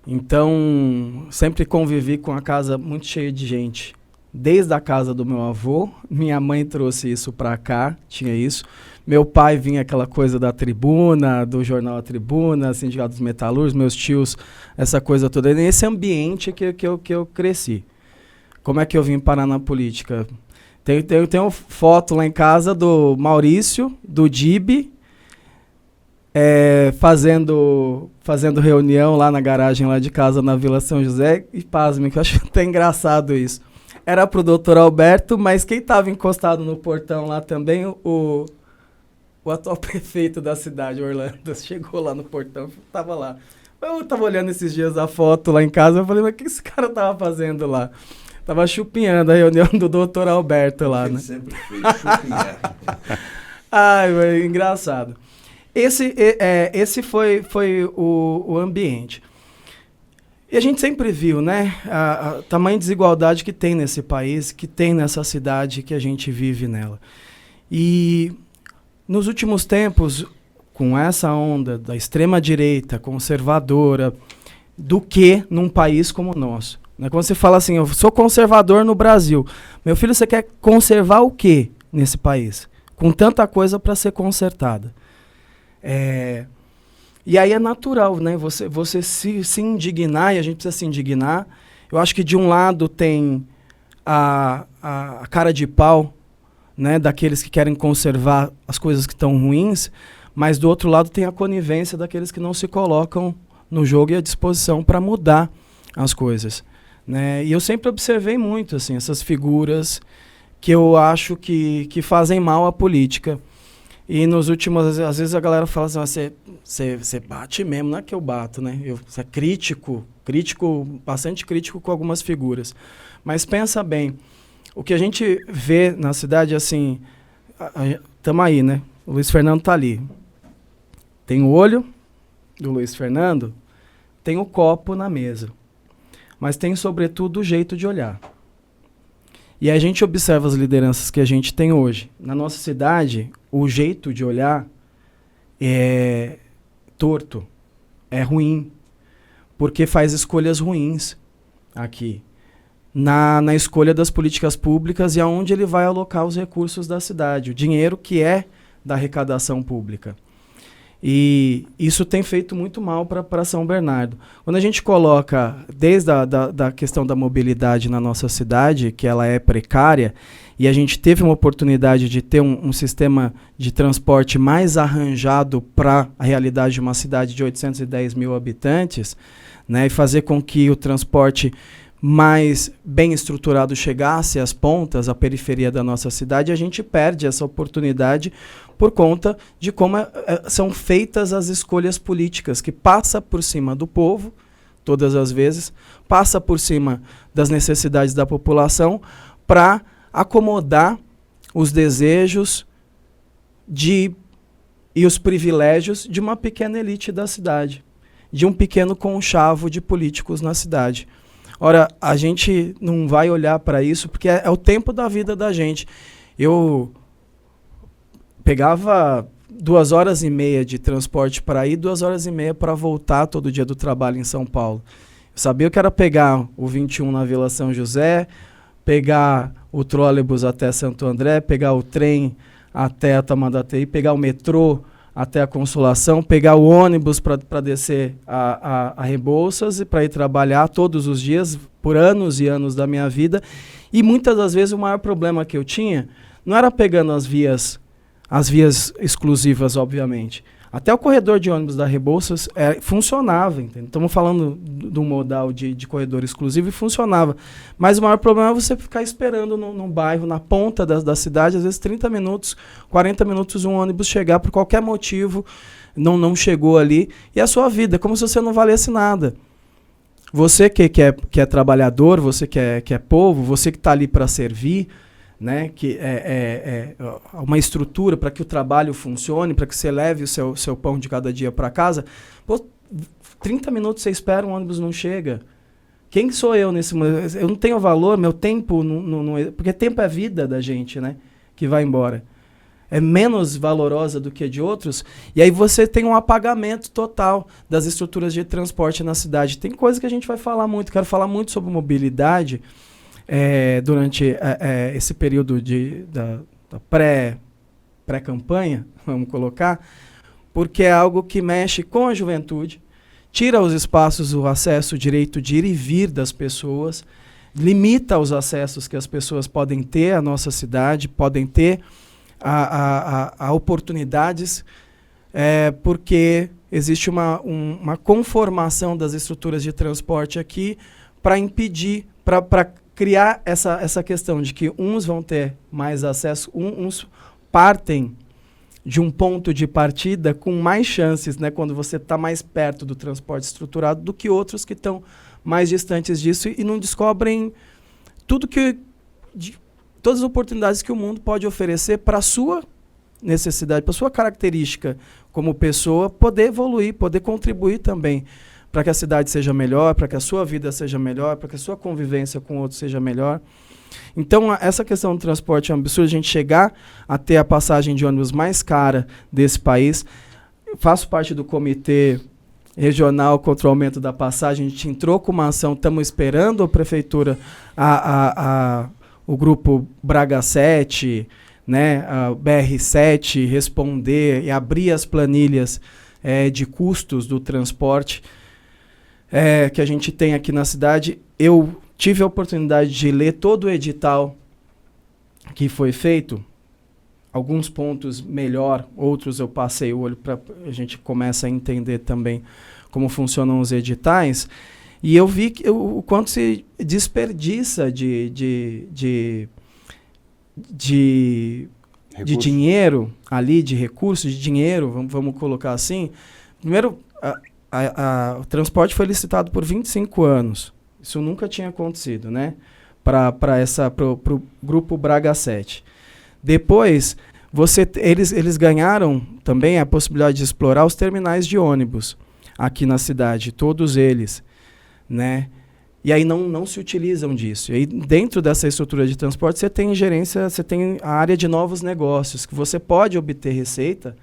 Então, sempre convivi com a casa muito cheia de gente. Desde a casa do meu avô, minha mãe trouxe isso para cá, tinha isso. Meu pai vinha aquela coisa da tribuna, do jornal A Tribuna, Sindicato dos Metalúrgicos, meus tios, essa coisa toda. Nesse ambiente que eu cresci. Como é que eu vim parar na política? Tenho foto lá em casa do Maurício, do Dibe, fazendo reunião lá na garagem lá de casa na Vila São José. E pasme, que eu acho até engraçado isso. Era pro doutor Alberto, mas quem estava encostado no portão lá também, o o atual prefeito da cidade, Orlando, chegou lá no portão, tava lá. Eu tava olhando esses dias a foto lá em casa, eu falei, mas o que esse cara tava fazendo lá? Tava chupinhando a reunião do Dr. Alberto lá, né? Ele sempre fez chupinhar. Ai, mas engraçado. Esse foi o ambiente. E a gente sempre viu, né, a tamanha desigualdade que tem nesse país, que tem nessa cidade que a gente vive nela. E nos últimos tempos, com essa onda da extrema-direita conservadora, do que num país como o nosso? Né? Quando você fala assim, eu sou conservador no Brasil, meu filho, você quer conservar o quê nesse país? Com tanta coisa para ser consertada. E aí é natural, né? Você se indignar, e a gente precisa se indignar. Eu acho que de um lado tem a cara de pau, né, daqueles que querem conservar as coisas que estão ruins, mas do outro lado tem a conivência daqueles que não se colocam no jogo e à disposição para mudar as coisas. Né? E eu sempre observei muito assim, essas figuras que eu acho que fazem mal à política. E nos últimos, às vezes a galera fala assim, você bate mesmo, não é que eu bato, né? Você é crítico, bastante crítico com algumas figuras. Mas pensa bem, o que a gente vê na cidade, assim, estamos aí, né? O Luiz Fernando está ali. Tem o olho do Luiz Fernando, tem o copo na mesa. Mas tem, sobretudo, o jeito de olhar. E a gente observa as lideranças que a gente tem hoje. Na nossa cidade, o jeito de olhar é torto, é ruim, porque faz escolhas ruins aqui, na escolha das políticas públicas e aonde ele vai alocar os recursos da cidade, o dinheiro que é da arrecadação pública. E isso tem feito muito mal para São Bernardo. Quando a gente coloca, desde da questão da mobilidade na nossa cidade, que ela é precária, e a gente teve uma oportunidade de ter um sistema de transporte mais arranjado para a realidade de uma cidade de 810 mil habitantes, né, e fazer com que o transporte mais bem estruturado chegasse às pontas, à periferia da nossa cidade, a gente perde essa oportunidade por conta de como são feitas as escolhas políticas, que passa por cima do povo, todas as vezes, passa por cima das necessidades da população para acomodar os desejos e os privilégios de uma pequena elite da cidade, de um pequeno conchavo de políticos na cidade. Ora, a gente não vai olhar para isso porque é o tempo da vida da gente. Eu pegava 2h30 de transporte para ir, 2h30 para voltar todo dia do trabalho em São Paulo. Eu sabia o que era pegar o 21 na Vila São José, pegar o trólebus até Santo André, pegar o trem até a Tamandatei, pegar o metrô até a Consolação, pegar o ônibus para descer a Rebouças e para ir trabalhar todos os dias, por anos e anos da minha vida. E muitas das vezes o maior problema que eu tinha não era pegando as vias exclusivas, obviamente. Até o corredor de ônibus da Rebouças funcionava, entende? Estamos falando do modal de corredor exclusivo e funcionava. Mas o maior problema é você ficar esperando num bairro, na ponta da cidade, às vezes 30 minutos, 40 minutos, um ônibus chegar por qualquer motivo, não chegou ali. E a sua vida, como se você não valesse nada. Você que é trabalhador, você que é povo, você que está ali para servir, né, que é uma estrutura para que o trabalho funcione, para que você leve o seu pão de cada dia para casa. Pô, 30 minutos você espera, o ônibus não chega. Quem sou eu nesse momento? Eu não tenho valor, meu tempo não porque tempo é vida da gente, né, que vai embora. É menos valorosa do que de outros, e aí você tem um apagamento total das estruturas de transporte na cidade. Tem coisa que a gente vai falar muito, quero falar muito sobre mobilidade, durante esse período da pré-campanha, vamos colocar, porque é algo que mexe com a juventude, tira os espaços, o acesso, o direito de ir e vir das pessoas, limita os acessos que as pessoas podem ter à nossa cidade, podem ter a oportunidades, porque existe uma conformação das estruturas de transporte aqui para impedir, para criar essa questão de que uns vão ter mais acesso, uns partem de um ponto de partida com mais chances, né, quando você está mais perto do transporte estruturado do que outros que estão mais distantes disso e não descobrem todas as oportunidades que o mundo pode oferecer para a sua necessidade, para a sua característica como pessoa, poder evoluir, poder contribuir também para que a cidade seja melhor, para que a sua vida seja melhor, para que a sua convivência com outros seja melhor. Então, essa questão do transporte é um absurdo, a gente chegar a ter a passagem de ônibus mais cara desse país. Eu faço parte do comitê regional contra o aumento da passagem, a gente entrou com uma ação, estamos esperando a prefeitura, o grupo Braga 7, né, a BR7 responder e abrir as planilhas de custos do transporte que a gente tem aqui na cidade. Eu tive a oportunidade de ler todo o edital que foi feito, alguns pontos melhor, outros eu passei o olho para a gente começa a entender também como funcionam os editais, e eu vi o quanto se desperdiça de dinheiro ali, de recursos, de dinheiro, vamos colocar assim. Primeiro, o transporte foi licitado por 25 anos. Isso nunca tinha acontecido, né? Para o grupo Braga 7. Depois, eles ganharam também a possibilidade de explorar os terminais de ônibus aqui na cidade, todos eles, né? E aí não se utilizam disso. E aí, dentro dessa estrutura de transporte, você tem gerência, você tem a área de novos negócios, que você pode obter receita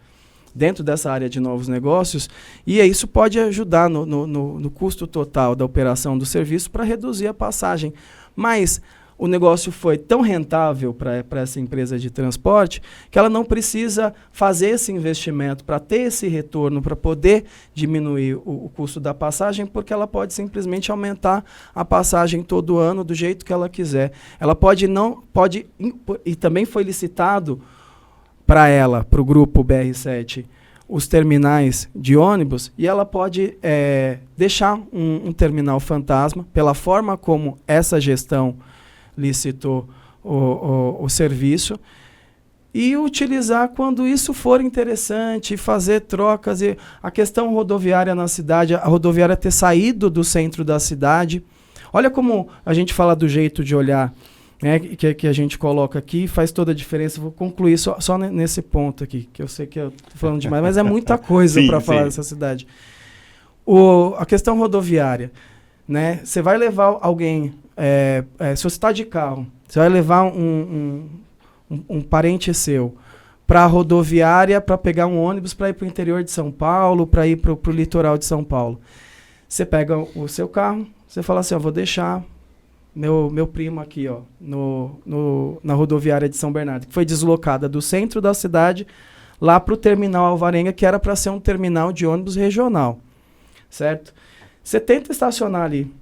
dentro dessa área de novos negócios, e isso pode ajudar no custo total da operação do serviço para reduzir a passagem. Mas o negócio foi tão rentável para essa empresa de transporte que ela não precisa fazer esse investimento para ter esse retorno, para poder diminuir o custo da passagem, porque ela pode simplesmente aumentar a passagem todo ano do jeito que ela quiser. Ela e também foi licitado para o grupo BR7, os terminais de ônibus, e ela pode deixar um terminal fantasma, pela forma como essa gestão licitou o serviço, e utilizar quando isso for interessante, fazer trocas. E a questão rodoviária na cidade, a rodoviária ter saído do centro da cidade. Olha como a gente fala do jeito de olhar, né, que a gente coloca aqui, faz toda a diferença. Vou concluir só nesse ponto aqui, que eu sei que eu estou falando demais, mas é muita coisa para falar dessa cidade. A questão rodoviária, né? Você vai levar alguém, se você está de carro, você vai levar um parente seu para a rodoviária para pegar um ônibus para ir para o interior de São Paulo, para ir para o litoral de São Paulo. Você pega o seu carro, você fala assim, vou deixar meu primo aqui, na rodoviária de São Bernardo, que foi deslocada do centro da cidade lá para o terminal Alvarenga, que era para ser um terminal de ônibus regional, certo? Você tenta estacionar ali,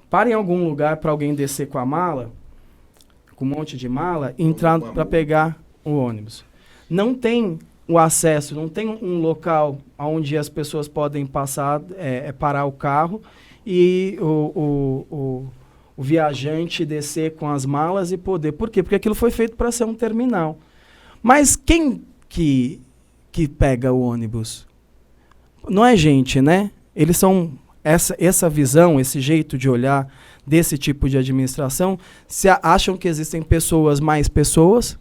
para em algum lugar para alguém descer com a mala, com um monte de mala, e entrar para pegar o ônibus. Não tem o acesso, não tem um local onde as pessoas podem passar, parar o carro e o viajante descer com as malas e poder. Por quê? Porque aquilo foi feito para ser um terminal. Mas quem que pega o ônibus? Não é gente, né? Eles são essa visão, esse jeito de olhar desse tipo de administração, se acham que existem pessoas mais pessoas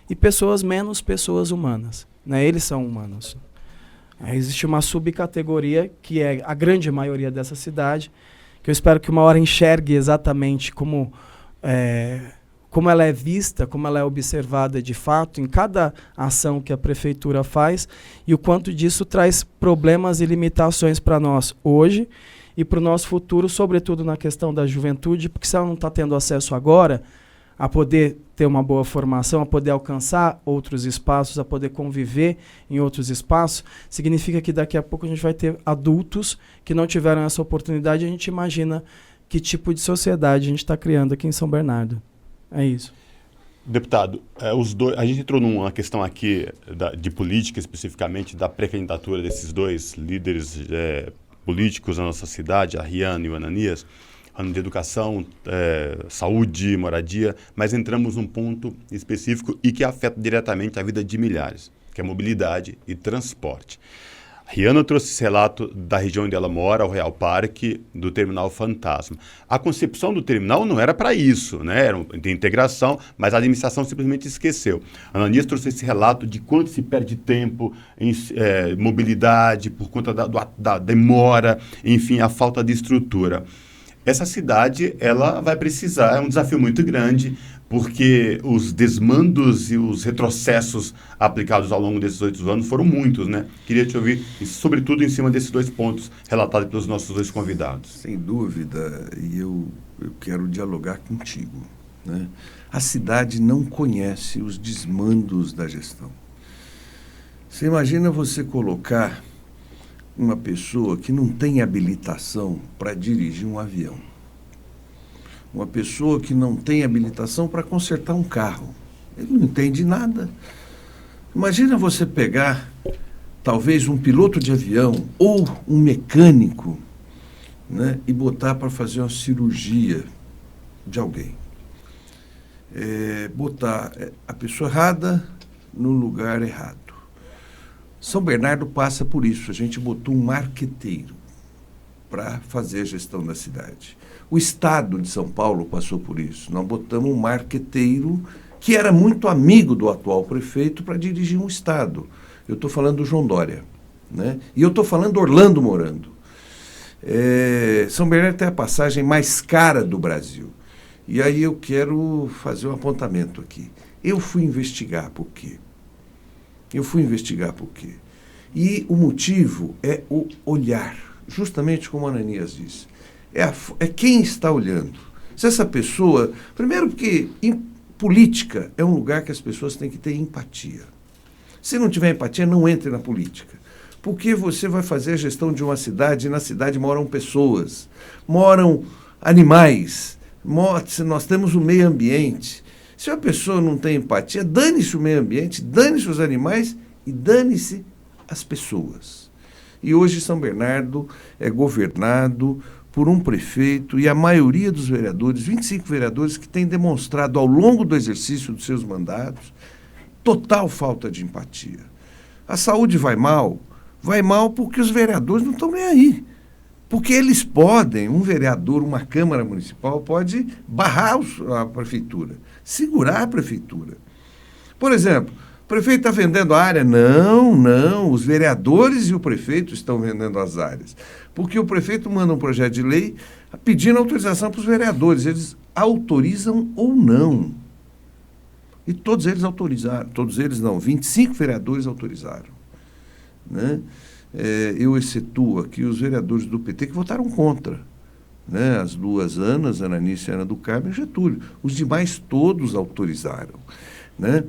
e pessoas menos pessoas humanas, né? Eles são humanos. Existe uma subcategoria que é a grande maioria dessa cidade, que eu espero que uma hora enxergue exatamente como ela é vista, como ela é observada de fato em cada ação que a prefeitura faz, e o quanto disso traz problemas e limitações para nós hoje e para o nosso futuro, sobretudo na questão da juventude, porque se ela não está tendo acesso agora a poder ter uma boa formação, a poder alcançar outros espaços, a poder conviver em outros espaços, significa que daqui a pouco a gente vai ter adultos que não tiveram essa oportunidade. A gente imagina que tipo de sociedade a gente está criando aqui em São Bernardo. É isso. Deputado, a gente entrou numa questão aqui de política, especificamente da pré-candidatura desses dois líderes políticos da nossa cidade, a Riana e o Ananias, falando de educação, saúde, moradia, mas entramos num ponto específico e que afeta diretamente a vida de milhares, que é mobilidade e transporte. Rihanna trouxe esse relato da região onde ela mora, o Royal Park, do terminal Fantasma. A concepção do terminal não era para isso, né? Era de integração, mas a administração simplesmente esqueceu. A Ananias trouxe esse relato de quanto se perde tempo em mobilidade, por conta da demora, enfim, a falta de estrutura. Essa cidade, ela vai precisar, é um desafio muito grande, porque os desmandos e os retrocessos aplicados ao longo desses 8 anos foram muitos, né? Queria te ouvir, sobretudo em cima desses 2 pontos relatados pelos nossos 2 convidados. Sem dúvida, e eu quero dialogar contigo, né? A cidade não conhece os desmandos da gestão. Você imagina você colocar uma pessoa que não tem habilitação para dirigir um avião. Uma pessoa que não tem habilitação para consertar um carro. Ele não entende nada. Imagina você pegar, talvez, um piloto de avião ou um mecânico, né, e botar para fazer uma cirurgia de alguém. Botar a pessoa errada no lugar errado. São Bernardo passa por isso. A gente botou um marqueteiro para fazer a gestão da cidade. O Estado de São Paulo passou por isso. Nós botamos um marqueteiro que era muito amigo do atual prefeito para dirigir um Estado. Eu estou falando do João Dória, né? E eu estou falando do Orlando Morando. São Bernardo tem a passagem mais cara do Brasil. E aí eu quero fazer um apontamento aqui. Eu fui investigar por quê. E o motivo é o olhar, justamente como a Ananias disse. É quem está olhando. Se essa pessoa... Primeiro porque política é um lugar que as pessoas têm que ter empatia. Se não tiver empatia, não entre na política. Porque você vai fazer a gestão de uma cidade e na cidade moram pessoas, moram animais, nós temos o meio ambiente. Se a pessoa não tem empatia, dane-se o meio ambiente, dane-se os animais e dane-se as pessoas. E hoje São Bernardo é governado por um prefeito e a maioria dos vereadores, 25 vereadores, que têm demonstrado ao longo do exercício dos seus mandatos total falta de empatia. A saúde vai mal porque os vereadores não estão nem aí. Porque eles podem, um vereador, uma Câmara Municipal, pode barrar a prefeitura, segurar a prefeitura. Por exemplo, o prefeito está vendendo a área? Não, os vereadores e o prefeito estão vendendo as áreas. Porque o prefeito manda um projeto de lei pedindo autorização para os vereadores. Eles autorizam ou não. E todos eles autorizaram. Todos eles não, 25 vereadores autorizaram. Né? Eu excetuo aqui os vereadores do PT que votaram contra, né? As 2 Anas, Ananias e Ana do Carmo e Getúlio. Os demais todos autorizaram, né?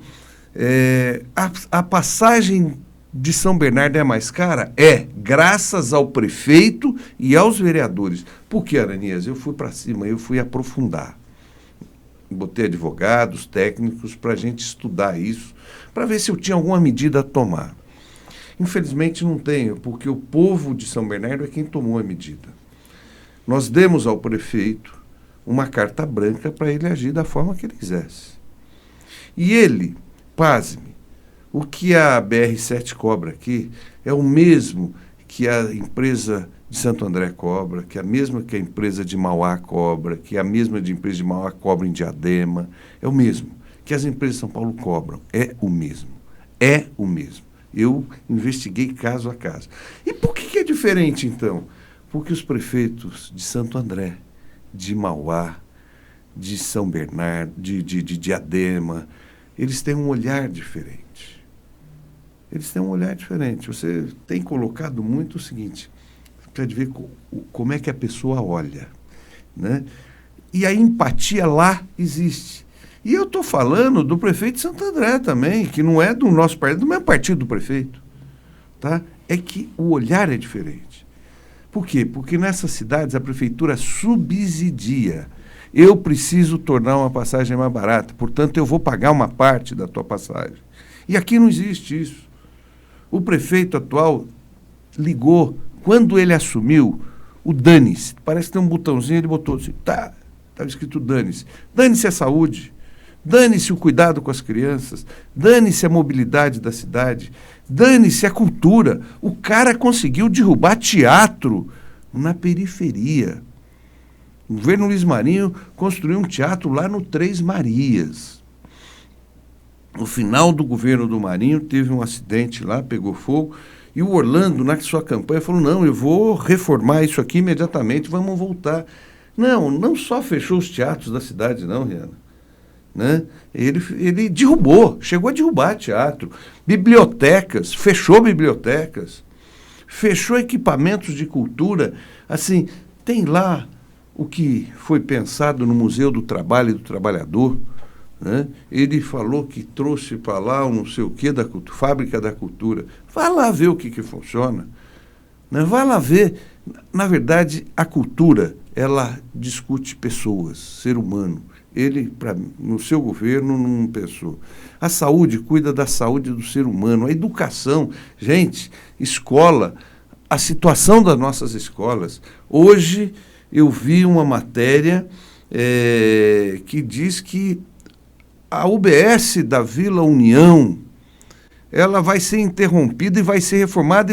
A passagem de São Bernardo é mais cara? Graças ao prefeito e aos vereadores. Por que, Ananias? Eu fui para cima, eu fui aprofundar. Botei advogados, técnicos, para a gente estudar isso, para ver se eu tinha alguma medida a tomar. Infelizmente não tenho, porque o povo de São Bernardo é quem tomou a medida. Nós demos ao prefeito uma carta branca para ele agir da forma que ele quisesse. E ele, pasme, o que a BR-7 cobra aqui é o mesmo que a empresa de Santo André cobra, que é a mesma que a empresa de Mauá cobra, que é a mesma de empresa de Mauá cobra em Diadema, é o mesmo que as empresas de São Paulo cobram, é o mesmo. Eu investiguei caso a caso. E por que é diferente, então? Porque os prefeitos de Santo André, de Mauá, de São Bernardo, de Diadema, eles têm um olhar diferente. Você tem colocado muito o seguinte, para ver como é que a pessoa olha, né? E a empatia lá existe. E eu estou falando do prefeito de Santo André também, que não é do nosso partido, do mesmo partido do prefeito. Tá? É que o olhar é diferente. Por quê? Porque nessas cidades a prefeitura subsidia. Eu preciso tornar uma passagem mais barata, portanto eu vou pagar uma parte da tua passagem. E aqui não existe isso. O prefeito atual ligou, quando ele assumiu, o dane-se. Parece que tem um botãozinho, ele botou assim, estava escrito dane-se. Dane-se a saúde. dane-se o cuidado com as crianças, dane-se a mobilidade da cidade, dane-se a cultura. O cara conseguiu derrubar teatro na periferia. O governo Luiz Marinho construiu um teatro lá no Três Marias. No final do governo do Marinho, teve um acidente lá, pegou fogo, e o Orlando, na sua campanha, falou, não, eu vou reformar isso aqui imediatamente, vamos voltar. Não só fechou os teatros da cidade, não, Rihanna. Né? Ele derrubou, chegou a derrubar teatro. Bibliotecas, fechou bibliotecas, fechou equipamentos de cultura. Assim, tem lá o que foi pensado no Museu do Trabalho e do Trabalhador. Né? Ele falou que trouxe para lá um não sei o que da Fábrica da Cultura. Vai lá ver o que funciona. Né? Vai lá ver. Na verdade, a cultura, ela discute pessoas, ser humano. Ele, no seu governo, não pensou. A saúde cuida da saúde do ser humano. A educação, gente, escola, a situação das nossas escolas. Hoje eu vi uma matéria que diz que a UBS da Vila União, ela vai ser interrompida e vai ser reformada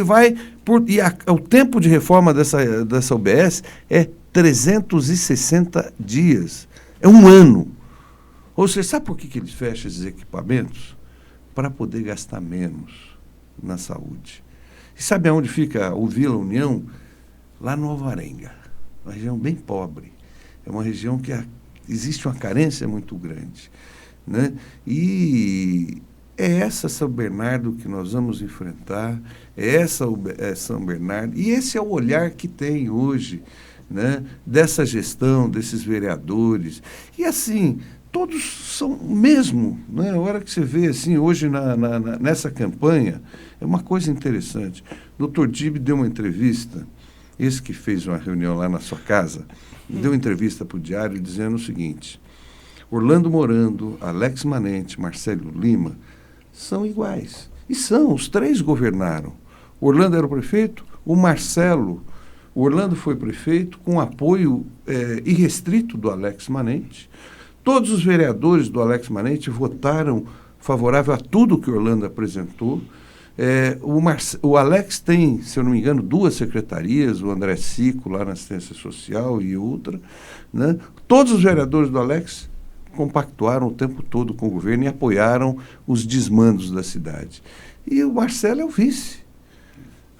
o tempo de reforma dessa UBS é 360 dias. É um ano. Ou seja, sabe por que eles fecham esses equipamentos? Para poder gastar menos na saúde. E sabe aonde fica o Vila União? Lá no Alvarenga. Uma região bem pobre. É uma região que existe uma carência muito grande. Né? E é essa São Bernardo que nós vamos enfrentar, é São Bernardo, e esse é o olhar que tem hoje, né? Dessa gestão, desses vereadores. E assim, todos são o mesmo. Né? A hora que você vê assim, hoje nessa campanha, é uma coisa interessante. O Dr. Dib deu uma entrevista, esse que fez uma reunião lá na sua casa, deu uma entrevista para o Diário dizendo o seguinte: Orlando Morando, Alex Manente, Marcelo Lima são iguais. E são, os três governaram. O Orlando era o prefeito, o Orlando foi prefeito com apoio irrestrito do Alex Manente. Todos os vereadores do Alex Manente votaram favorável a tudo que o Orlando apresentou. O Alex tem, se eu não me engano, 2 secretarias, o André Cico lá na assistência social e outra. Né? Todos os vereadores do Alex compactuaram o tempo todo com o governo e apoiaram os desmandos da cidade. E o Marcelo é o vice.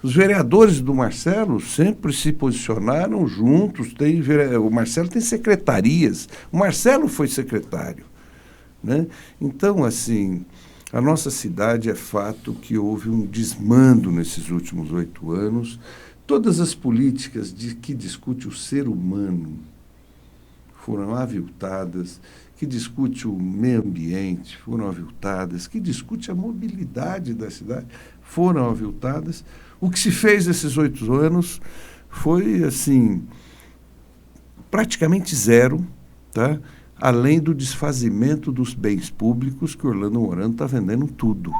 Os vereadores do Marcelo sempre se posicionaram juntos. O Marcelo tem secretarias. O Marcelo foi secretário. Né? Então, assim, a nossa cidade é fato que houve um desmando nesses últimos 8 anos. Todas as políticas que discutem o ser humano foram aviltadas, que discute o meio ambiente foram aviltadas, que discute a mobilidade da cidade foram aviltadas. O que se fez nesses 8 anos foi, assim, praticamente zero, tá? Além do desfazimento dos bens públicos, que Orlando Morando está vendendo tudo.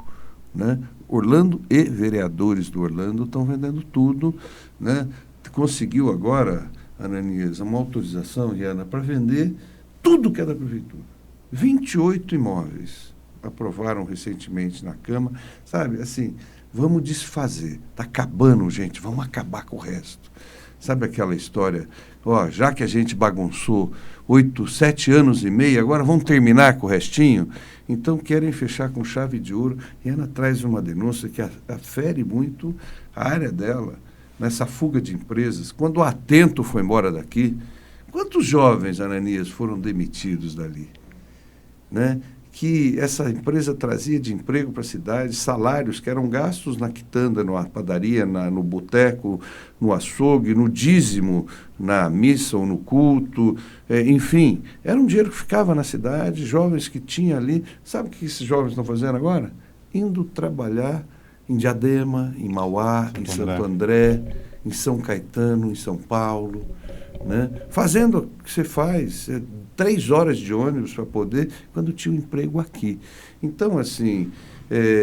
Né? Orlando e vereadores do Orlando estão vendendo tudo. Né? Conseguiu agora, Ananias, uma autorização, Rihanna, para vender tudo que é da prefeitura. 28 imóveis aprovaram recentemente na Câmara. Sabe, assim, vamos desfazer. Está acabando, gente, vamos acabar com o resto. Sabe aquela história, já que a gente bagunçou 7 anos e meio, agora vamos terminar com o restinho? Então querem fechar com chave de ouro. E Ana traz uma denúncia que afere muito a área dela, nessa fuga de empresas. Quando o Atento foi embora daqui, quantos jovens, Ananias, foram demitidos dali? Né? Que essa empresa trazia de emprego para a cidade, salários que eram gastos na quitanda, na padaria, no boteco, no açougue, no dízimo, na missa ou no culto, enfim, era um dinheiro que ficava na cidade, jovens que tinha ali. Sabe o que esses jovens estão fazendo agora? Indo trabalhar em Diadema, em Mauá, em Santo André, em São Caetano, em São Paulo, né? Fazendo o que você faz, 3 horas de ônibus para poder, quando tinha um emprego aqui. Então, assim,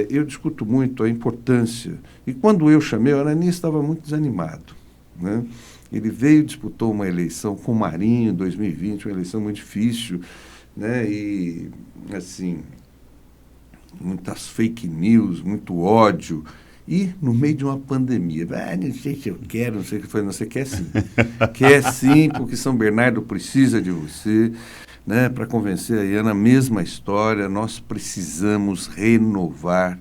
eu discuto muito a importância. E quando eu chamei, o Ananias estava muito desanimado. Né? Ele veio e disputou uma eleição com o Marinho em 2020, uma eleição muito difícil. né? E, assim, muitas fake news, muito ódio, e no meio de uma pandemia. Não sei se eu quero, não sei o que foi, não, você quer sim. Quer sim, porque São Bernardo precisa de você, né? Para convencer a Iana, a mesma história, nós precisamos renovar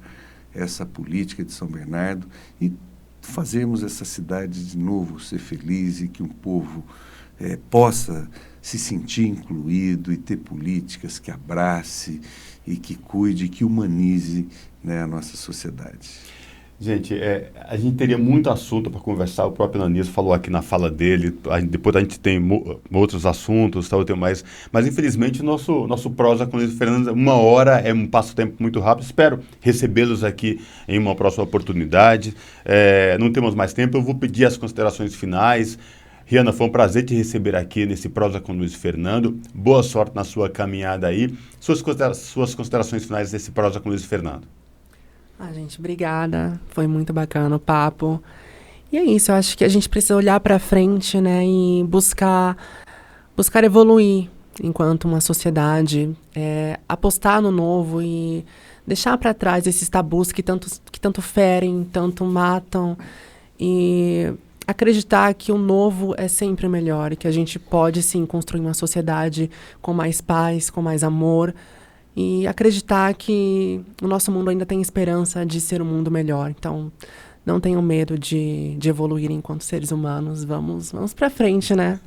essa política de São Bernardo e fazermos essa cidade de novo ser feliz e que o povo possa se sentir incluído e ter políticas que abrace e que cuide, que humanize, né, a nossa sociedade. Gente, a gente teria muito assunto para conversar, o próprio Ananias falou aqui na fala dele, depois a gente tem outros assuntos, tal, tem mais, mas infelizmente nosso prosa com o Luiz Fernando, 1 hora é um passo-tempo muito rápido, espero recebê-los aqui em uma próxima oportunidade, não temos mais tempo, eu vou pedir as considerações finais. Rihanna, foi um prazer te receber aqui nesse prosa com o Luiz Fernando, boa sorte na sua caminhada aí, suas considerações finais desse prosa com o Luiz Fernando. Gente, obrigada. Foi muito bacana o papo. E é isso, eu acho que a gente precisa olhar para frente, né, e buscar evoluir enquanto uma sociedade, apostar no novo e deixar para trás esses tabus que tanto ferem, tanto matam, e acreditar que o novo é sempre melhor e que a gente pode, sim, construir uma sociedade com mais paz, com mais amor, e acreditar que o nosso mundo ainda tem esperança de ser um mundo melhor. Então, não tenham medo de evoluir enquanto seres humanos. Vamos para frente, né?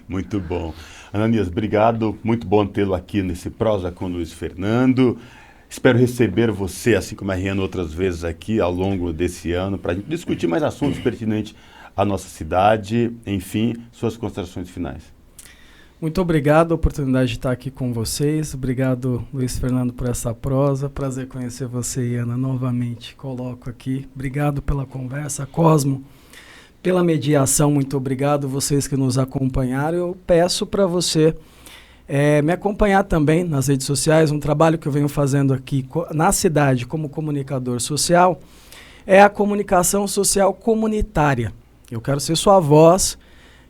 Muito bom. Ananias, obrigado. Muito bom tê-lo aqui nesse prosa com o Luiz Fernando. Espero receber você, assim como a Rihanna, outras vezes aqui ao longo desse ano, para a gente discutir mais assuntos pertinentes à nossa cidade. Enfim, suas considerações finais. Muito obrigado a oportunidade de estar aqui com vocês. Obrigado, Luiz Fernando, por essa prosa. Prazer conhecer você, Iana, novamente. Coloco aqui. Obrigado pela conversa. Cosmo, pela mediação, muito obrigado. Vocês que nos acompanharam. Eu peço para você me acompanhar também nas redes sociais. Um trabalho que eu venho fazendo aqui na cidade como comunicador social é a comunicação social comunitária. Eu quero ser sua voz.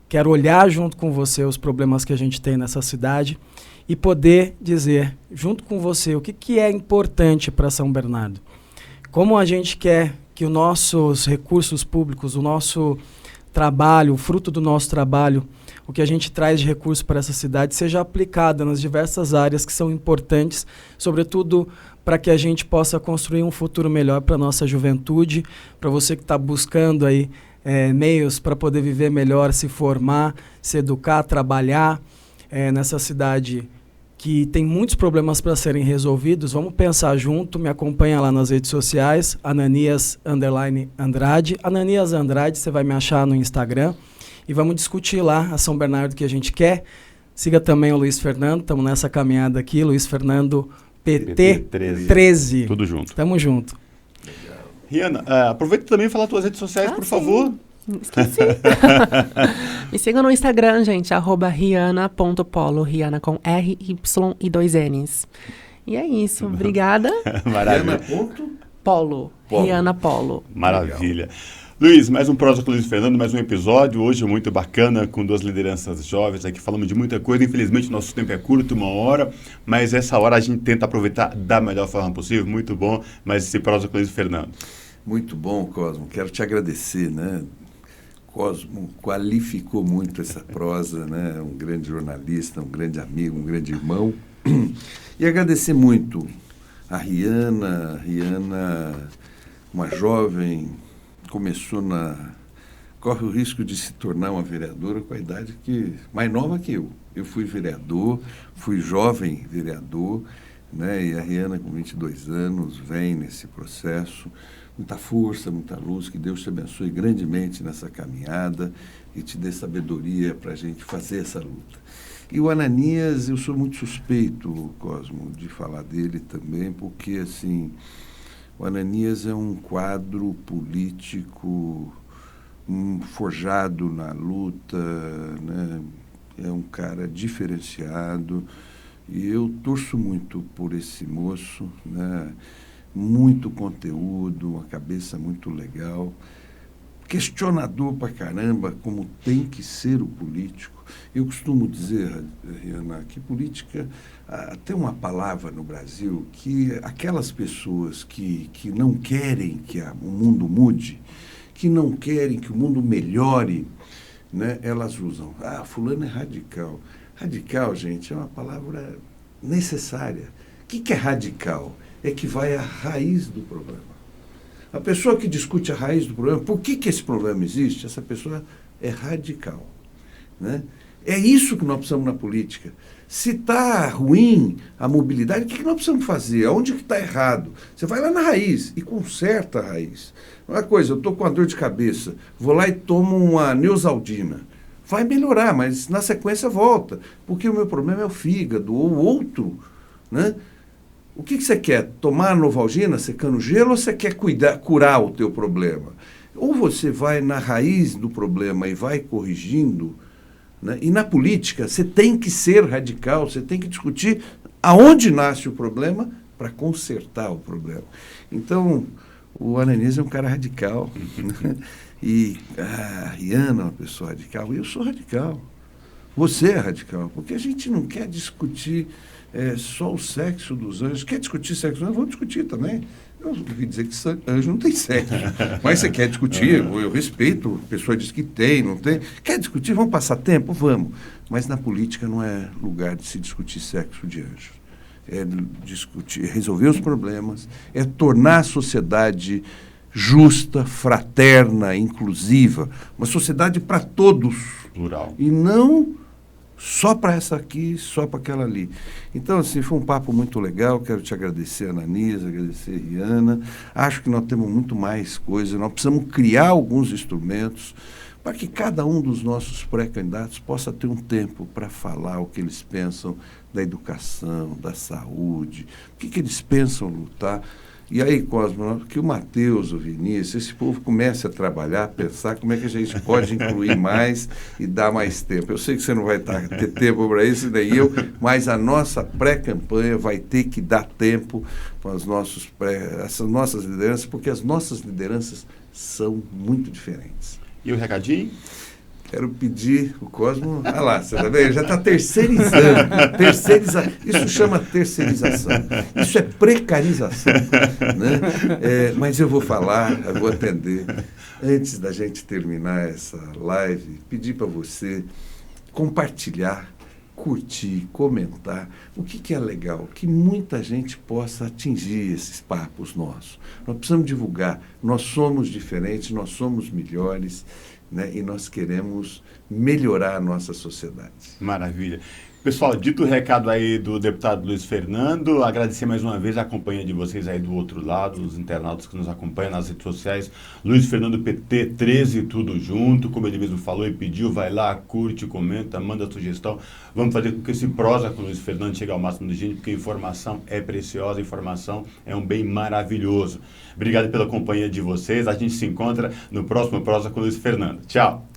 Quero olhar junto com você os problemas que a gente tem nessa cidade e poder dizer, junto com você, o que é importante para São Bernardo. Como a gente quer que os nossos recursos públicos, o nosso trabalho, o fruto do nosso trabalho, o que a gente traz de recurso para essa cidade, seja aplicado nas diversas áreas que são importantes, sobretudo para que a gente possa construir um futuro melhor para a nossa juventude, para você que está buscando aí meios para poder viver melhor, se formar, se educar, trabalhar nessa cidade que tem muitos problemas para serem resolvidos. Vamos pensar junto, me acompanha lá nas redes sociais, Ananias_Andrade. Ananias Andrade, você vai me achar no Instagram e vamos discutir lá a São Bernardo que a gente quer. Siga também o Luiz Fernando, estamos nessa caminhada aqui, Luiz Fernando PT 13. Tudo junto. Tamo junto. Rihanna, aproveita também e fala as tuas redes sociais, por favor. Esqueci. Me sigam no Instagram, gente, @rihanna.polo, Rihanna com R, Y e 2 N's. E é isso, obrigada. Maravilha. Polo. Rihanna Polo. Maravilha. Luiz, mais um prosa com o Luiz Fernando, mais um episódio, hoje muito bacana, com 2 lideranças jovens aqui, falamos de muita coisa, infelizmente nosso tempo é curto, 1 hora, mas essa hora a gente tenta aproveitar da melhor forma possível, muito bom, mas esse prosa com o Luiz Fernando. Muito bom, Cosmo, quero te agradecer, né? Cosmo qualificou muito essa prosa, né? Um grande jornalista, um grande amigo, um grande irmão, e agradecer muito a Rihanna, uma jovem, corre o risco de se tornar uma vereadora com a idade mais nova que eu. Eu fui vereador, fui jovem vereador, né? E a Rihanna, com 22 anos, vem nesse processo. Muita força, muita luz, que Deus te abençoe grandemente nessa caminhada e te dê sabedoria para a gente fazer essa luta. E o Ananias, eu sou muito suspeito, Cosmo, de falar dele também, porque, assim, o Ananias é um quadro político forjado na luta, né? É um cara diferenciado e eu torço muito por esse moço, né? Muito conteúdo, uma cabeça muito legal, questionador pra caramba, como tem que ser o político, Eu costumo dizer, Riana, que política tem uma palavra no Brasil que aquelas pessoas que não querem que o mundo mude, que não querem que o mundo melhore, né, elas usam. Fulano é radical. Radical, gente, é uma palavra necessária. O que é radical? É que vai à raiz do problema. A pessoa que discute a raiz do problema, por que esse problema existe, essa pessoa é radical, né? É isso que nós precisamos na política. Se está ruim a mobilidade, o que nós precisamos fazer? Onde que está errado? Você vai lá na raiz e conserta a raiz. Uma coisa, eu estou com uma dor de cabeça, vou lá e tomo uma Neosaldina. Vai melhorar, mas na sequência volta, porque o meu problema é o fígado ou outro, né? O que você quer? Tomar a Novalgina secando gelo ou você quer curar o teu problema? Ou você vai na raiz do problema e vai corrigindo, né? E na política você tem que ser radical, você tem que discutir aonde nasce o problema para consertar o problema. Então, o Ananias é um cara radical, né? E a Riana é uma pessoa radical, e eu sou radical. Você é radical, porque a gente não quer discutir só o sexo dos anjos. Quer discutir sexo dos anjos? Vamos discutir também. Eu não queria dizer que anjo não tem sexo. Mas você quer discutir, eu respeito. A pessoa diz que tem, não tem. Quer discutir? Vamos passar tempo? Vamos. Mas na política não é lugar de se discutir sexo de anjos. É discutir, resolver os problemas, é tornar a sociedade justa, fraterna, inclusiva. Uma sociedade para todos. Plural. E não só para essa aqui, só para aquela ali. Então, assim, foi um papo muito legal. Quero te agradecer, Ananias, agradecer, Riana. Acho que nós temos muito mais coisas. Nós precisamos criar alguns instrumentos para que cada um dos nossos pré-candidatos possa ter um tempo para falar o que eles pensam da educação, da saúde, o que eles pensam lutar. E aí, Cosmo, que o Matheus, o Vinícius, esse povo comece a trabalhar, pensar como é que a gente pode incluir mais e dar mais tempo. Eu sei que você não vai ter tempo para isso, nem eu, mas a nossa pré-campanha vai ter que dar tempo para essas nossas lideranças, porque as nossas lideranças são muito diferentes. E o recadinho? Quero pedir o Cosmo... Ah lá, você está vendo? Já está terceirizando. Isso chama terceirização. Isso é precarização. Né? Mas eu vou falar, eu vou atender. Antes da gente terminar essa live, pedir para você compartilhar, curtir, comentar. O que é legal? Que muita gente possa atingir esses papos nossos. Nós precisamos divulgar. Nós somos diferentes, nós somos melhores, né? E nós queremos melhorar a nossa sociedade. Maravilha. Pessoal, dito o recado aí do deputado Luiz Fernando, agradecer mais uma vez a companhia de vocês aí do outro lado, os internautas que nos acompanham nas redes sociais. Luiz Fernando PT 13, tudo junto, como ele mesmo falou e pediu, vai lá, curte, comenta, manda sugestão. Vamos fazer com que esse prosa com o Luiz Fernando chegue ao máximo de gente, porque informação é preciosa, informação é um bem maravilhoso. Obrigado pela companhia de vocês, a gente se encontra no próximo prosa com o Luiz Fernando. Tchau!